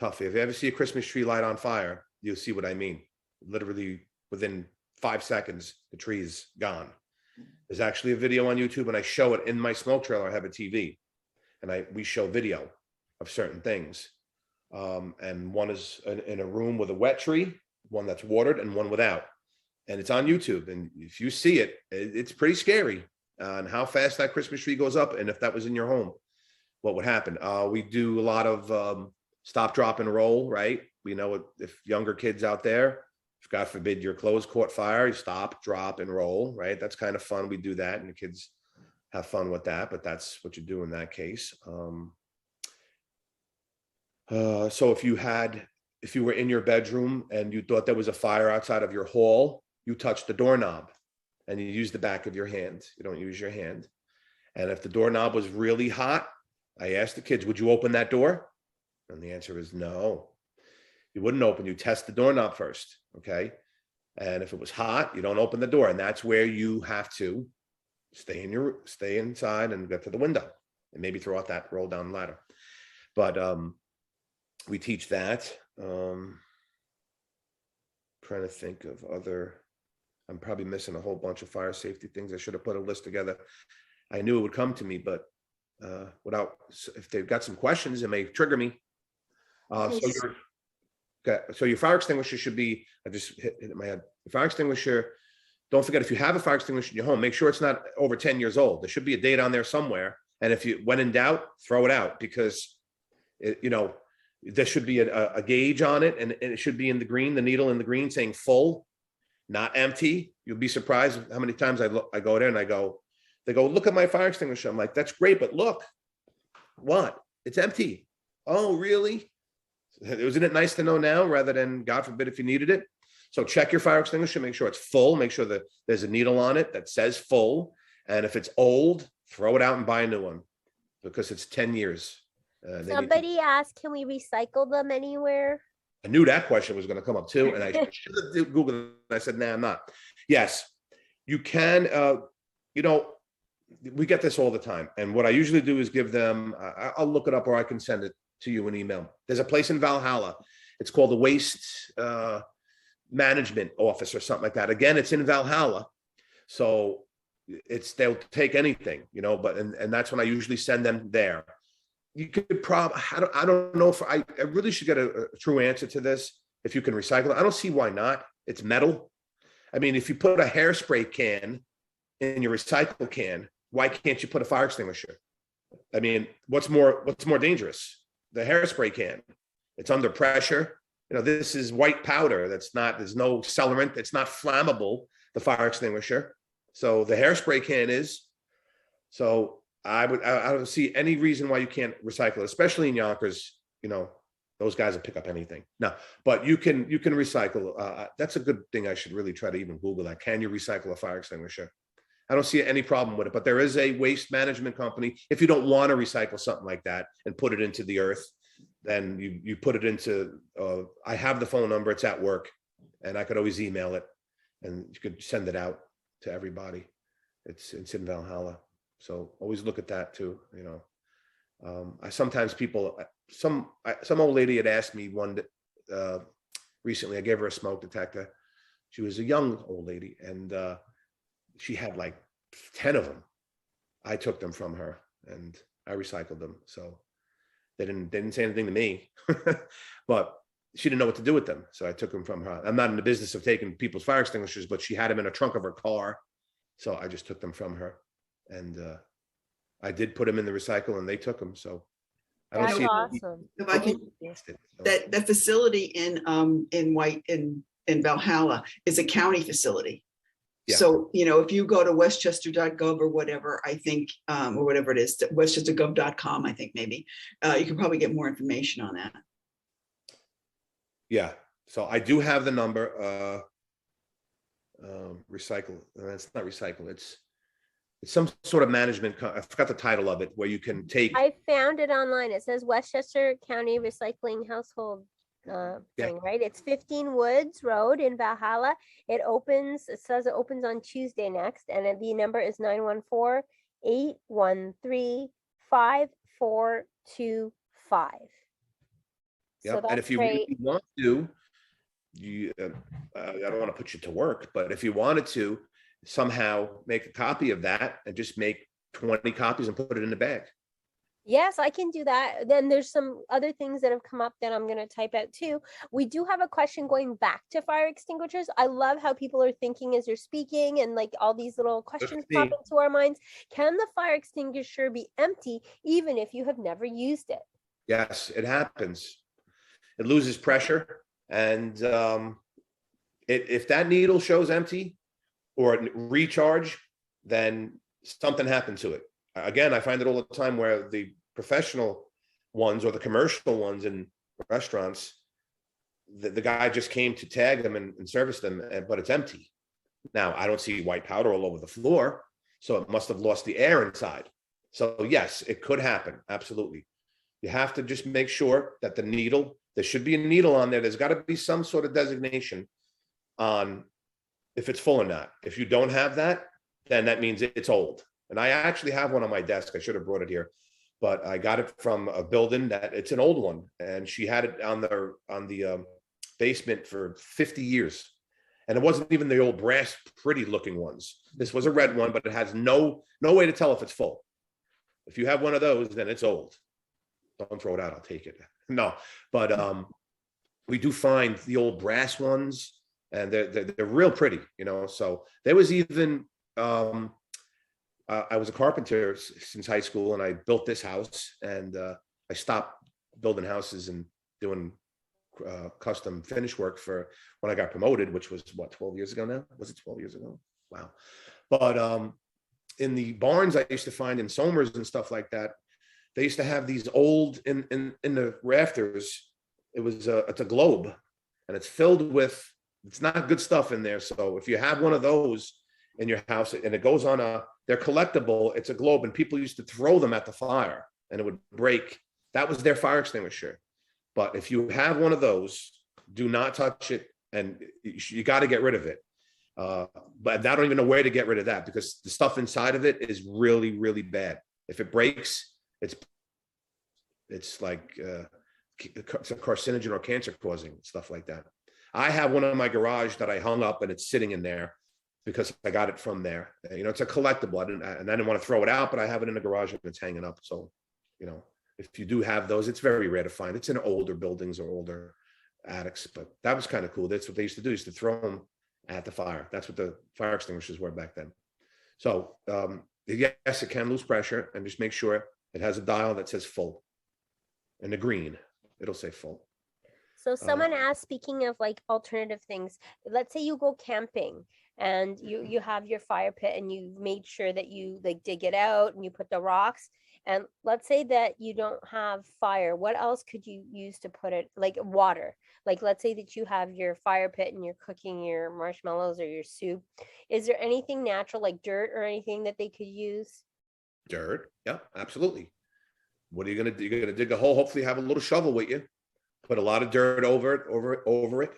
tough. If you ever see a Christmas tree light on fire, you'll see what I mean. Literally within 5 seconds, the tree is gone. There's actually a video on YouTube, and I show it in my smoke trailer. I have a TV, and we show video of certain things. And one is in a room with a wet tree, one that's watered, and one without. And it's on YouTube. And if you see it, it's pretty scary on how fast that Christmas tree goes up. And if that was in your home, what would happen? We do a lot of stop, drop, and roll, right? We know if younger kids out there, if God forbid your clothes caught fire, you stop, drop, and roll, right? That's kind of fun. We do that, and the kids have fun with that, but that's what you do in that case. So if you were in your bedroom and you thought there was a fire outside of your hall, you touch the doorknob and you use the back of your hand. You don't use your hand. And if the doorknob was really hot, I asked the kids, would you open that door? And the answer is no. You wouldn't open, you test the doorknob first, okay? And if it was hot, you don't open the door. And that's where you have to stay inside and get to the window and maybe throw out that roll down ladder. But we teach that. Trying to think of other, I'm probably missing a whole bunch of fire safety things. I should have put a list together. I knew it would come to me, but if they've got some questions, it may trigger me. So your fire extinguisher should be, I just hit it in my head. The fire extinguisher, don't forget, if you have a fire extinguisher in your home, make sure it's not over 10 years old. There should be a date on there somewhere. And if you, when in doubt, throw it out, because there should be a gauge on it, and it should be in the green, the needle in the green saying full, not empty. You'll be surprised how many times I go there and they go, look at my fire extinguisher. I'm like, that's great, but look, what? It's empty. Oh, really? Isn't it nice to know now rather than, God forbid, if you needed it? So check your fire extinguisher, make sure it's full, make sure that there's a needle on it that says full. And if it's old, throw it out and buy a new one, because it's 10 years. Somebody asked, can we recycle them anywhere? I knew that question was going to come up too. And I should have Googled it. I said, nah, I'm not. Yes, you can. We get this all the time. And what I usually do is give them, I'll look it up or I can send it to you in email. There's a place in Valhalla. It's called the Waste Management Office or something like that. Again, it's in Valhalla. So they'll take anything, but, and that's when I usually send them there. You could probably, I don't know if I really should get a true answer to this. If you can recycle it, I don't see why not. It's metal. I mean, if you put a hairspray can in your recycle can, why can't you put a fire extinguisher? I mean, what's more dangerous? The hairspray can. It's under pressure. This is white powder. There's no accelerant. It's not flammable, the fire extinguisher. So the hairspray can is. So I don't see any reason why you can't recycle it, especially in Yonkers. Those guys will pick up anything. No, but you can recycle. That's a good thing. I should really try to even Google that. Can you recycle a fire extinguisher? I don't see any problem with it, but there is a waste management company. If you don't want to recycle something like that and put it into the earth, then you put it into, I have the phone number, it's at work, and I could always email it and you could send it out to everybody. It's in Valhalla. So always look at that too. Sometimes people, some old lady had asked me recently, I gave her a smoke detector. She was a young old lady, and she had like 10 of them. I took them from her and I recycled them. So they didn't say anything to me, but she didn't know what to do with them. So I took them from her. I'm not in the business of taking people's fire extinguishers, but she had them in a trunk of her car. So I just took them from her, and I did put them in the recycle and they took them. So I don't That's see awesome. If I can, that facility in Valhalla is a county facility. Yeah. So, if you go to westchester.gov or whatever, I think, or whatever it is, westchestergov.com, I think maybe, you can probably get more information on that. Yeah. So I do have the number. Recycle. It's not recycle. It's some sort of management. I forgot the title of it, where you can take. I found it online. It says Westchester County Recycling Household thing, right? It's 15 Woods Road in Valhalla. It says it opens on Tuesday next, and the number is 914-813-5425. Yeah, and if you really want to, I don't want to put you to work, but if you wanted to somehow make a copy of that and just make 20 copies and put it in the bag. Yes, I can do that. Then there's some other things that have come up that I'm going to type out too. We do have a question going back to fire extinguishers. I love how people are thinking as you're speaking, and like all these little questions pop into our minds. Can the fire extinguisher be empty even if you have never used it? Yes, it happens. It loses pressure. And if that needle shows empty or recharge, then something happened to it. Again, I find it all the time where the professional ones or the commercial ones in restaurants, the guy just came to tag them and service them, but it's empty. Now, I don't see white powder all over the floor, so it must have lost the air inside. So yes, it could happen. Absolutely. You have to just make sure that the needle, there should be a needle on there. There's got to be some sort of designation on if it's full or not. If you don't have that, then that means it's old. And I actually have one on my desk. I should have brought it here, but I got it from a building that it's an old one, and she had it on the basement for 50 years. And it wasn't even the old brass pretty looking ones. This was a red one, but it has no way to tell if it's full. If you have one of those, then it's old. Don't throw it out, I'll take it. No, but we do find the old brass ones, and they're real pretty, you know. So there was even I was a carpenter since high school, and I built this house, and I stopped building houses and doing custom finish work for when I got promoted, which was what, 12 years ago now? Was it 12 years ago? Wow. But in the barns I used to find in Somers and stuff like that, they used to have these old in the rafters. It's a globe, and it's filled with, it's not good stuff in there. So if you have one of those in your house and it goes on they're collectible, it's a globe, and people used to throw them at the fire and it would break. That was their fire extinguisher. But if you have one of those, do not touch it, and you got to get rid of it. But I don't even know where to get rid of that, because the stuff inside of it is really, really bad. If it breaks, it's like it's a carcinogen or cancer causing, stuff like that. I have one in my garage that I hung up, and it's sitting in there because I got it from there. You know, it's a collectible. I didn't want to throw it out, but I have it in the garage and it's hanging up. So, you know, if you do have those, it's very rare to find. It's in older buildings or older attics, but that was kind of cool. That's what they used to do, used to throw them at the fire. That's what the fire extinguishers were back then. So yes, it can lose pressure, and just make sure it has a dial that says full. In the green, it'll say full. So someone asked, speaking of like alternative things, let's say you go camping and you have your fire pit, and you made sure that you like dig it out and you put the rocks. And let's say that you don't have fire. What else could you use to put it? Like water. Like let's say that you have your fire pit and you're cooking your marshmallows or your soup. Is there anything natural like dirt or anything that they could use? Dirt. Yeah, absolutely. What are you going to do? You're going to dig a hole, hopefully have a little shovel with you, put a lot of dirt over it.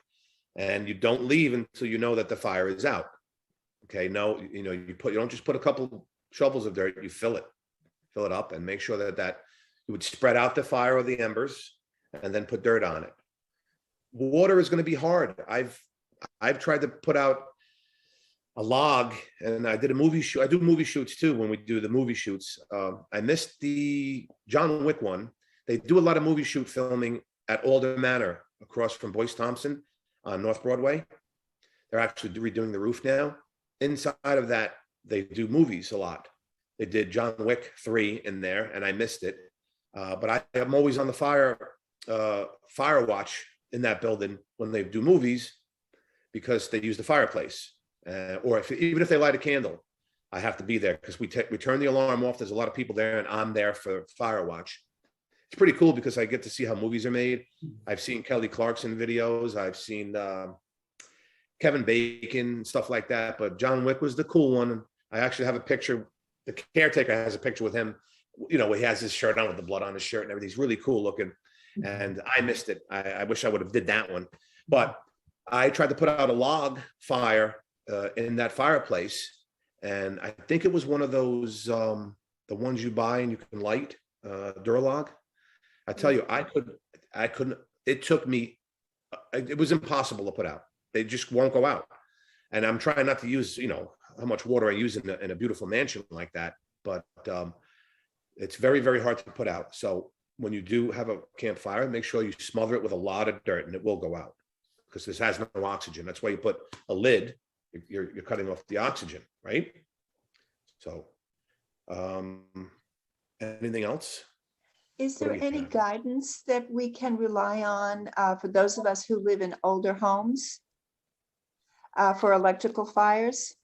And you don't leave until you know that the fire is out. Okay. No, you know, you don't just put a couple shovels of dirt, you fill it up, and make sure that you would spread out the fire or the embers, and then put dirt on it. Water is going to be hard. I've tried to put out a log, and I did a movie shoot. I do movie shoots too. When we do the movie shoots, I missed the John Wick one. They do a lot of movie shoot filming at Alder Manor across from Boyce Thompson on North Broadway. They're actually redoing the roof now. Inside of that, they do movies a lot. They did John Wick 3 in there, and I missed it. But I'm always on the fire watch in that building when they do movies, because they use the fireplace. Or even if they light a candle, I have to be there, because we turn the alarm off. There's a lot of people there, and I'm there for fire watch. It's pretty cool because I get to see how movies are made. I've seen Kelly Clarkson videos. I've seen Kevin Bacon, stuff like that. But John Wick was the cool one. I actually have a picture. The caretaker has a picture with him. You know, he has his shirt on with the blood on his shirt and everything. He's really cool looking. And I missed it. I wish I would have did that one. But I tried to put out a log fire in that fireplace. And I think it was one of those, the ones you buy and you can light, Duralog. I tell you, I couldn't, it took me, it was impossible to put out. They just won't go out. And I'm trying not to use, you know, how much water I use in a beautiful mansion like that. But it's very, very hard to put out. So when you do have a campfire, make sure you smother it with a lot of dirt, and it will go out, because this has no oxygen. That's why you put a lid. You're cutting off the oxygen, right? So anything else? Is there any guidance that we can rely on for those of us who live in older homes for electrical fires?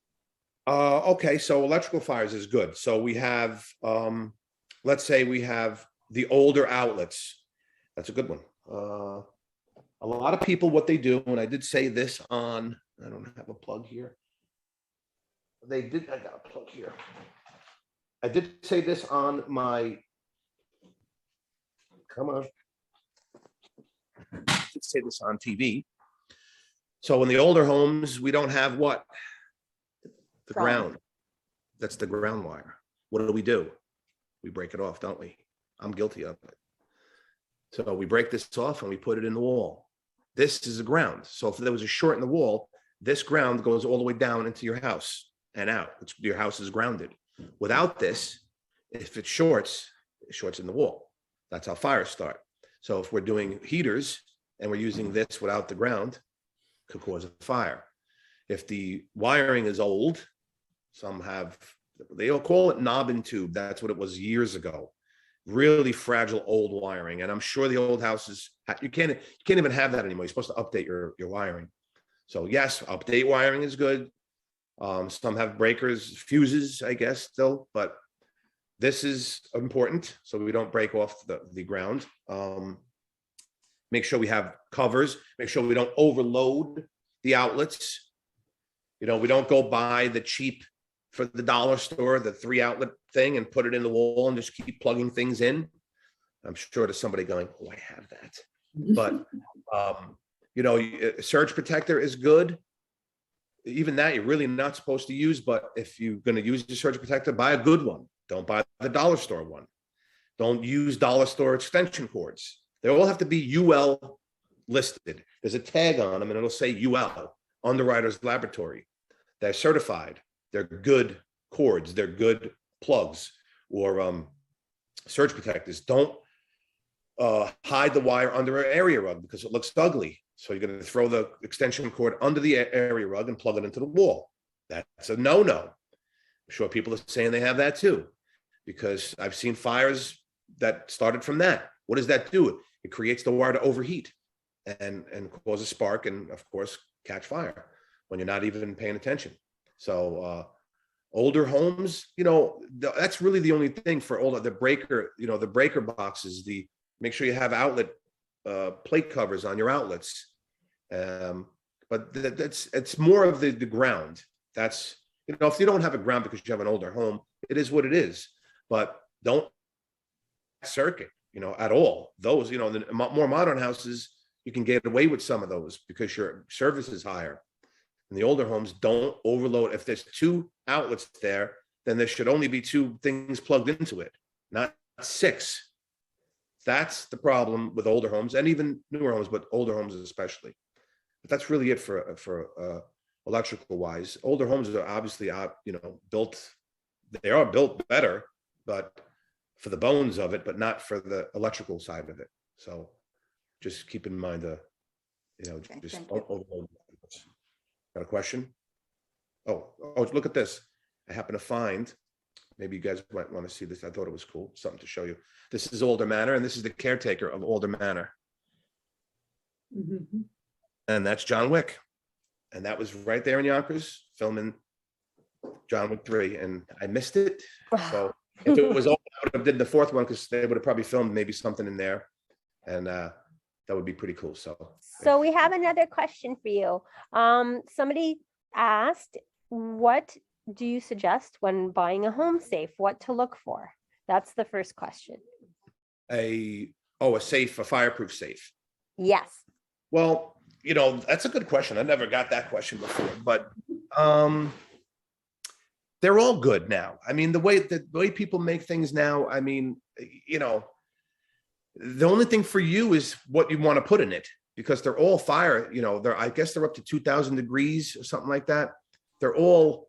Okay, so electrical fires is good. So we have, let's say we have the older outlets. That's a good one. A lot of people, what they do, and I did say this on, I don't have a plug here. they did, I got a plug here. I did say this on my, come on. I did say this on TV. So in the older homes, we don't have what? The ground. That's the ground wire. What do? We break it off, don't we? I'm guilty of it. So we break this off and we put it in the wall. This is the ground. So if there was a short in the wall, this ground goes all the way down into your house and out. Your house is grounded. Without this, if it shorts in the wall. That's how fires start. So if we're doing heaters and we're using this without the ground, it could cause a fire. If the wiring is old, they all call it knob and tube. That's what it was years ago. Really fragile old wiring. And I'm sure the old houses, you can't even have that anymore. You're supposed to update your wiring. So yes, update wiring is good. Some have breakers, fuses, I guess, still, but this is important so we don't break off the ground. Make sure we have covers, make sure we don't overload the outlets. We don't go buy the cheap for the dollar store, the 3 outlet thing and put it in the wall and just keep plugging things in. I'm sure there's somebody going, oh, I have that. But, surge protector is good. Even that you're really not supposed to use, but if you're going to use the surge protector, buy a good one. Don't buy the dollar store one. Don't use dollar store extension cords. They all have to be UL listed. There's a tag on them and it'll say UL, Underwriters Laboratory. They're certified. They're good cords. They're good plugs or surge protectors. Don't hide the wire under an area rug because it looks ugly. So you're going to throw the extension cord under the area rug and plug it into the wall. That's a no-no. I'm sure people are saying they have that too, because I've seen fires that started from that. What does that do? It creates the wire to overheat and cause a spark and, of course, catch fire when you're not even paying attention. So older homes, that's really the only thing for older, the breaker boxes, make sure you have outlet plate covers on your outlets. But it's more of the ground. That's, if you don't have a ground because you have an older home, it is what it is, but don't circuit, at all. Those, the more modern houses, you can get away with some of those because your service is higher. In the older homes, don't overload. If there's 2 outlets there, then there should only be 2 things plugged into it, not 6. That's the problem with older homes and even newer homes, but older homes especially. But that's really it for electrical wise. Older homes are obviously built. They are built better, but for the bones of it, but not for the electrical side of it. So just keep in mind just don't overload. Got a question? Oh, look at this. I happen to find, maybe you guys might want to see this. I thought it was cool. Something to show you. This is Alder Manor, and this is the caretaker of Alder Manor. Mm-hmm. And that's John Wick. And that was right there in Yonkers, filming John Wick 3. And I missed it. So if it was open, I would have did the 4th one because they would have probably filmed maybe something in there. And that would be pretty cool. So we have another question for you. Somebody asked, what do you suggest when buying a home safe? What to look for? That's the first question. A fireproof safe. Yes. Well, that's a good question. I never got that question before, but they're all good now. I mean, the way people make things now, I mean, the only thing for you is what you want to put in it, because they're all fire, I guess they're up to 2,000 degrees or something like that. They're all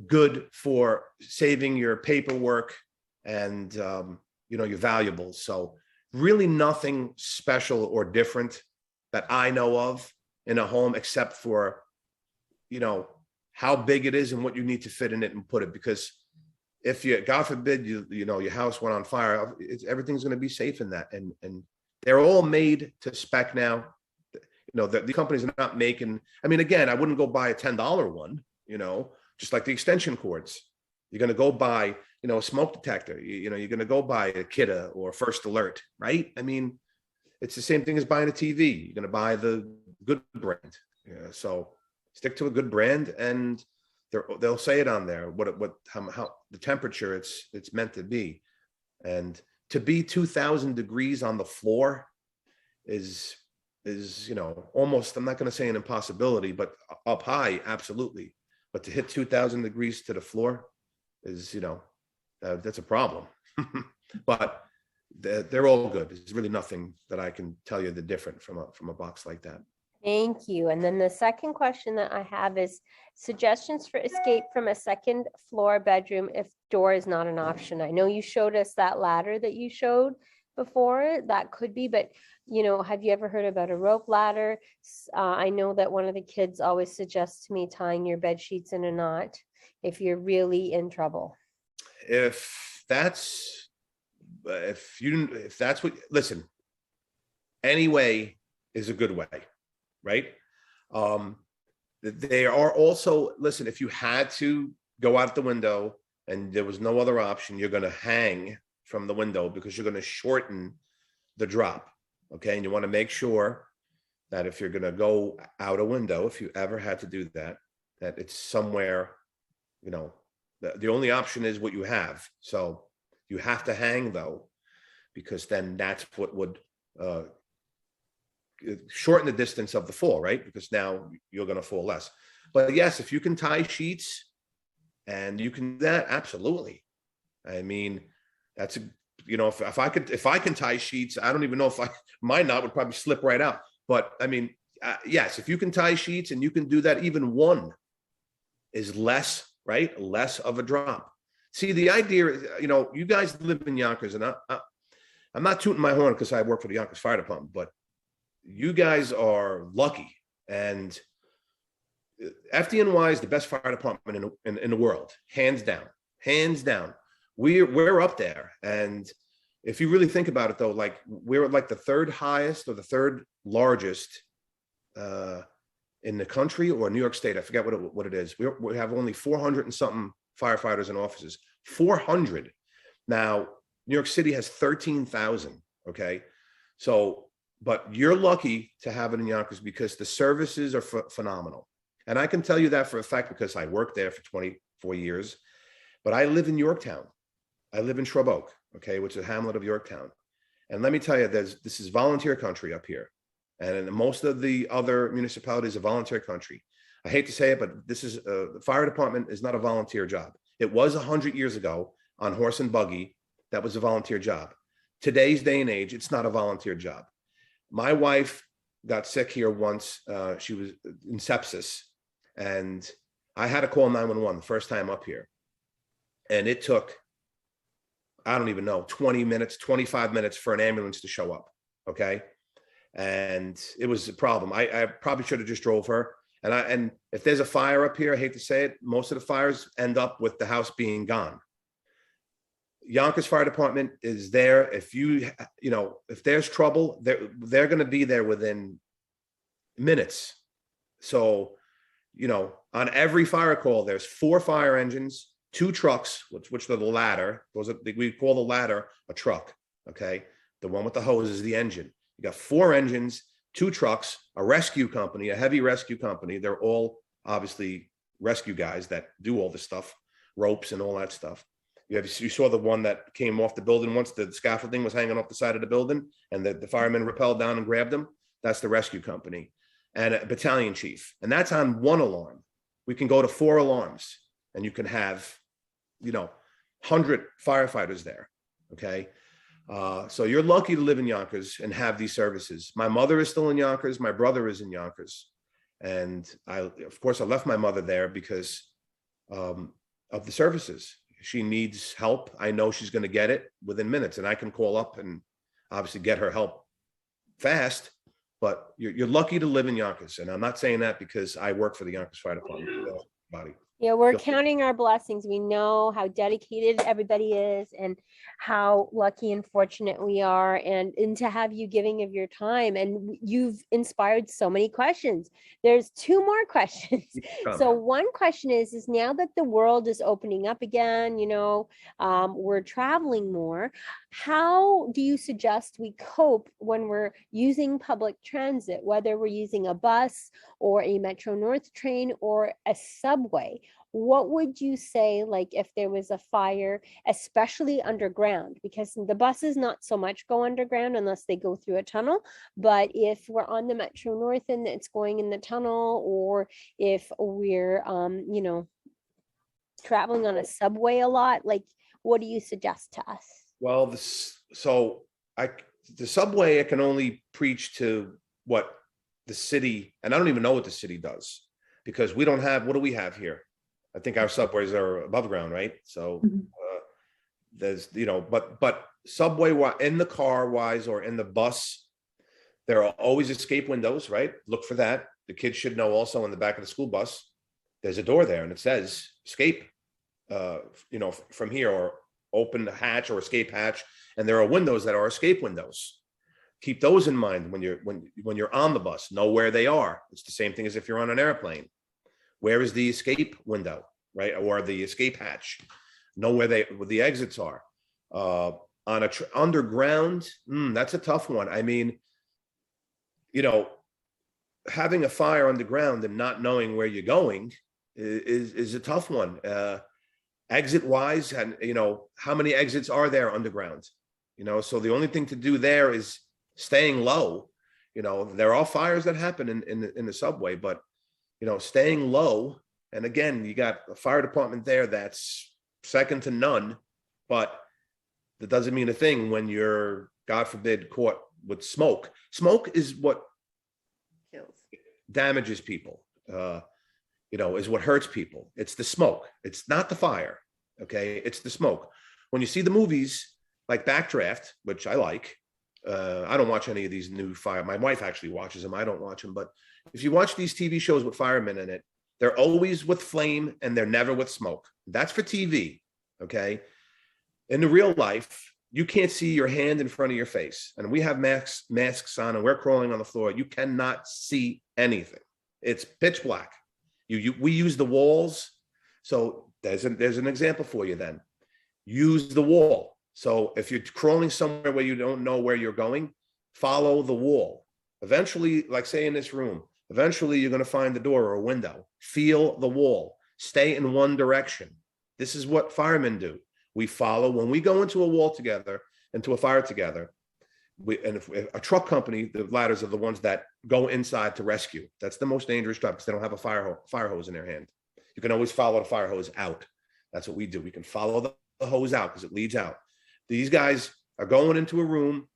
good for saving your paperwork and, your valuables. So really nothing special or different that I know of in a home, except for, how big it is and what you need to fit in it and put it. Because if you, God forbid, your house went on fire, everything's going to be safe in that. And they're all made to spec now. The companies are not making, I mean, again, I wouldn't go buy a $10 one, just like the extension cords. You're going to go buy, a smoke detector, you're going to go buy a Kidda or First Alert, right? I mean, it's the same thing as buying a TV. You're going to buy the good brand. So stick to a good brand and they'll say it on there, how the temperature it's meant to be. And to be 2000 degrees on the floor is, almost, I'm not going to say an impossibility, but up high, absolutely. But to hit 2000 degrees to the floor is, that's a problem. But they're all good. There's really nothing that I can tell you the different from a box like that. Thank you. And then the second question that I have is suggestions for escape from a second floor bedroom if door is not an option. I know you showed us that ladder that you showed before. That could be, but have you ever heard about a rope ladder? I know that one of the kids always suggests to me tying your bed sheets in a knot if you're really in trouble. If that's what, listen, any way is a good way, right? They are also, listen, if you had to go out the window and there was no other option, you're going to hang from the window because you're going to shorten the drop. Okay. And you want to make sure that if you're going to go out a window, if you ever had to do that, that it's somewhere, the only option is what you have. So you have to hang though, because then that's what would shorten the distance of the fall, right? Because now you're going to fall less. But yes, if you can tie sheets and you can do that, absolutely. I mean, that's if I can tie sheets, I don't even know if my knot would probably slip right out. But I mean, yes, if you can tie sheets and you can do that, even one is less, right? Less of a drop. See, the idea is, you guys live in Yonkers, and I'm not tooting my horn because I work for the Yonkers Fire Department, but you guys are lucky. And FDNY is the best fire department in the world, hands down, hands down. We're up there. And if you really think about it, though, like we're like the third highest or the third largest in the country or New York State. I forget what it is. We have only 400 and something firefighters and officers. 400. Now, New York City has 13,000. Okay, so but you're lucky to have it in Yonkers because the services are phenomenal. And I can tell you that for a fact because I worked there for 24 years. But I live in Yorktown. I live in Shrub Oak, okay, which is a hamlet of Yorktown. And let me tell you, this is volunteer country up here. And in most of the other municipalities are volunteer country. I hate to say it, but this is the fire department is not a volunteer job. It was 100 years ago on horse and buggy. That was a volunteer job. Today's day and age, it's not a volunteer job. My wife got sick here once. She was in sepsis, and I had to call 911 the first time up here. And it took, I don't even know, 20 minutes, 25 minutes for an ambulance to show up. Okay. And it was a problem. I probably should have just drove her. And if there's a fire up here, I hate to say it, most of the fires end up with the house being gone. Yonkers Fire Department is there. If if there's trouble, they're going to be there within minutes. So, on every fire call, there's 4 fire engines, 2 trucks, which are the ladder. We call the ladder a truck. Okay. The one with the hose is the engine. You got 4 engines, 2 trucks, a rescue company, a heavy rescue company. They're all obviously rescue guys that do all this stuff, ropes and all that stuff. You saw the one that came off the building once the scaffolding was hanging off the side of the building and the firemen rappelled down and grabbed them. That's the rescue company and a battalion chief. And that's on 1 alarm. We can go to 4 alarms and you can have, 100 firefighters there. Okay. So you're lucky to live in Yonkers and have these services. My mother is still in Yonkers. My brother is in Yonkers. And of course, I left my mother there because of the services. She needs help. I know she's going to get it within minutes, and I can call up and obviously get her help fast. But you're lucky to live in Yonkers, and I'm not saying that because I work for the Yonkers Fire Department. Yeah, we're counting our blessings. We know how dedicated everybody is and how lucky and fortunate we are, and to have you giving of your time. And you've inspired so many questions. There's 2 more questions. So one question is now that the world is opening up again, we're traveling more. How do you suggest we cope when we're using public transit, whether we're using a bus or a Metro North train or a subway? what would you say, like if there was a fire, especially underground, because the buses not so much go underground unless they go through a tunnel, but if we're on the Metro North and it's going in the tunnel, or if we're, you know, traveling on a subway a lot, like what do you suggest to us? Well, the subway, I can only preach to what the city, and I don't even know what the city does, because we don't have, what do we have here? I think our subways are above ground, right? So there's, you know, but subway in the car wise or in the bus, there are always escape windows, right? Look for that. The kids should know also in the back of the school bus, there's a door there and it says escape, you know, from here, or open the hatch or escape hatch. And there are windows that are escape windows. Keep those in mind when you're on the bus. Know where they are. It's the same thing as if you're on an airplane. Where is the escape window, right? Or the escape hatch? Know where the exits are. On underground, that's a tough one. I mean, you know, having a fire underground and not knowing where you're going is a tough one. Exit wise, and you know, how many exits are there underground? You know, so the only thing to do there is staying low. You know, there are fires that happen in the subway, but you know, staying low. And again, you got a fire department there that's second to none, but that doesn't mean a thing when you're, God forbid, caught with smoke. Smoke is what Kills. Damages people, you know, is what hurts people. It's the smoke. It's not the fire. Okay. It's the smoke. When you see the movies like Backdraft, which I like, I don't watch any of these new fire. My wife actually watches them. I don't watch them. But if you watch these TV shows with firemen in it, they're always with flame and they're never with smoke. That's for TV. Okay. In the real life, you can't see your hand in front of your face. And we have masks on and we're crawling on the floor. You cannot see anything. It's pitch black. We use the walls. So there's an example for you then. Use the wall. So if you're crawling somewhere where you don't know where you're going, follow the wall. Eventually, like say in this room, eventually you're going to find the door or a window. Feel the wall. Stay in one direction. This is what firemen do. We follow. When we go into a wall together, into a fire together, if a truck company, the ladders are the ones that go inside to rescue. That's the most dangerous job because they don't have a fire hose in their hand. You can always follow the fire hose out. That's what we do. We can follow the hose out because it leads out. These guys are going into a room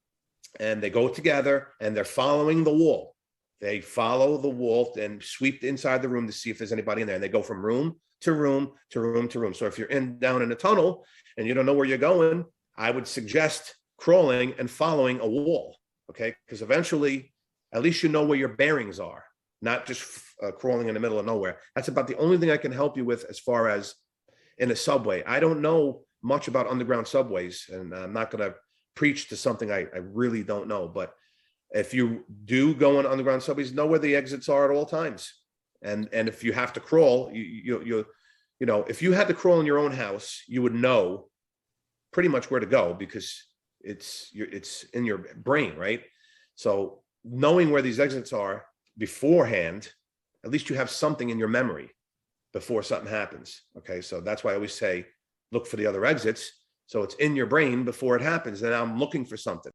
and they go together and they're following the wall. They follow the wall and sweep inside the room to see if there's anybody in there. And they go from room to room to room to room. So if you're down in a tunnel and you don't know where you're going, I would suggest crawling and following a wall. Okay. Because eventually, at least you know where your bearings are, not just crawling in the middle of nowhere. That's about the only thing I can help you with as far as in a subway. I don't know much about underground subways, and I'm not going to preach to something I really don't know. But if you do go on underground subways, know where the exits are at all times. And if you have to crawl, you know, if you had to crawl in your own house, you would know pretty much where to go because it's in your brain, right? So knowing where these exits are beforehand, at least you have something in your memory before something happens. Okay, so that's why I always say, look for the other exits. So it's in your brain before it happens. And I'm looking for something.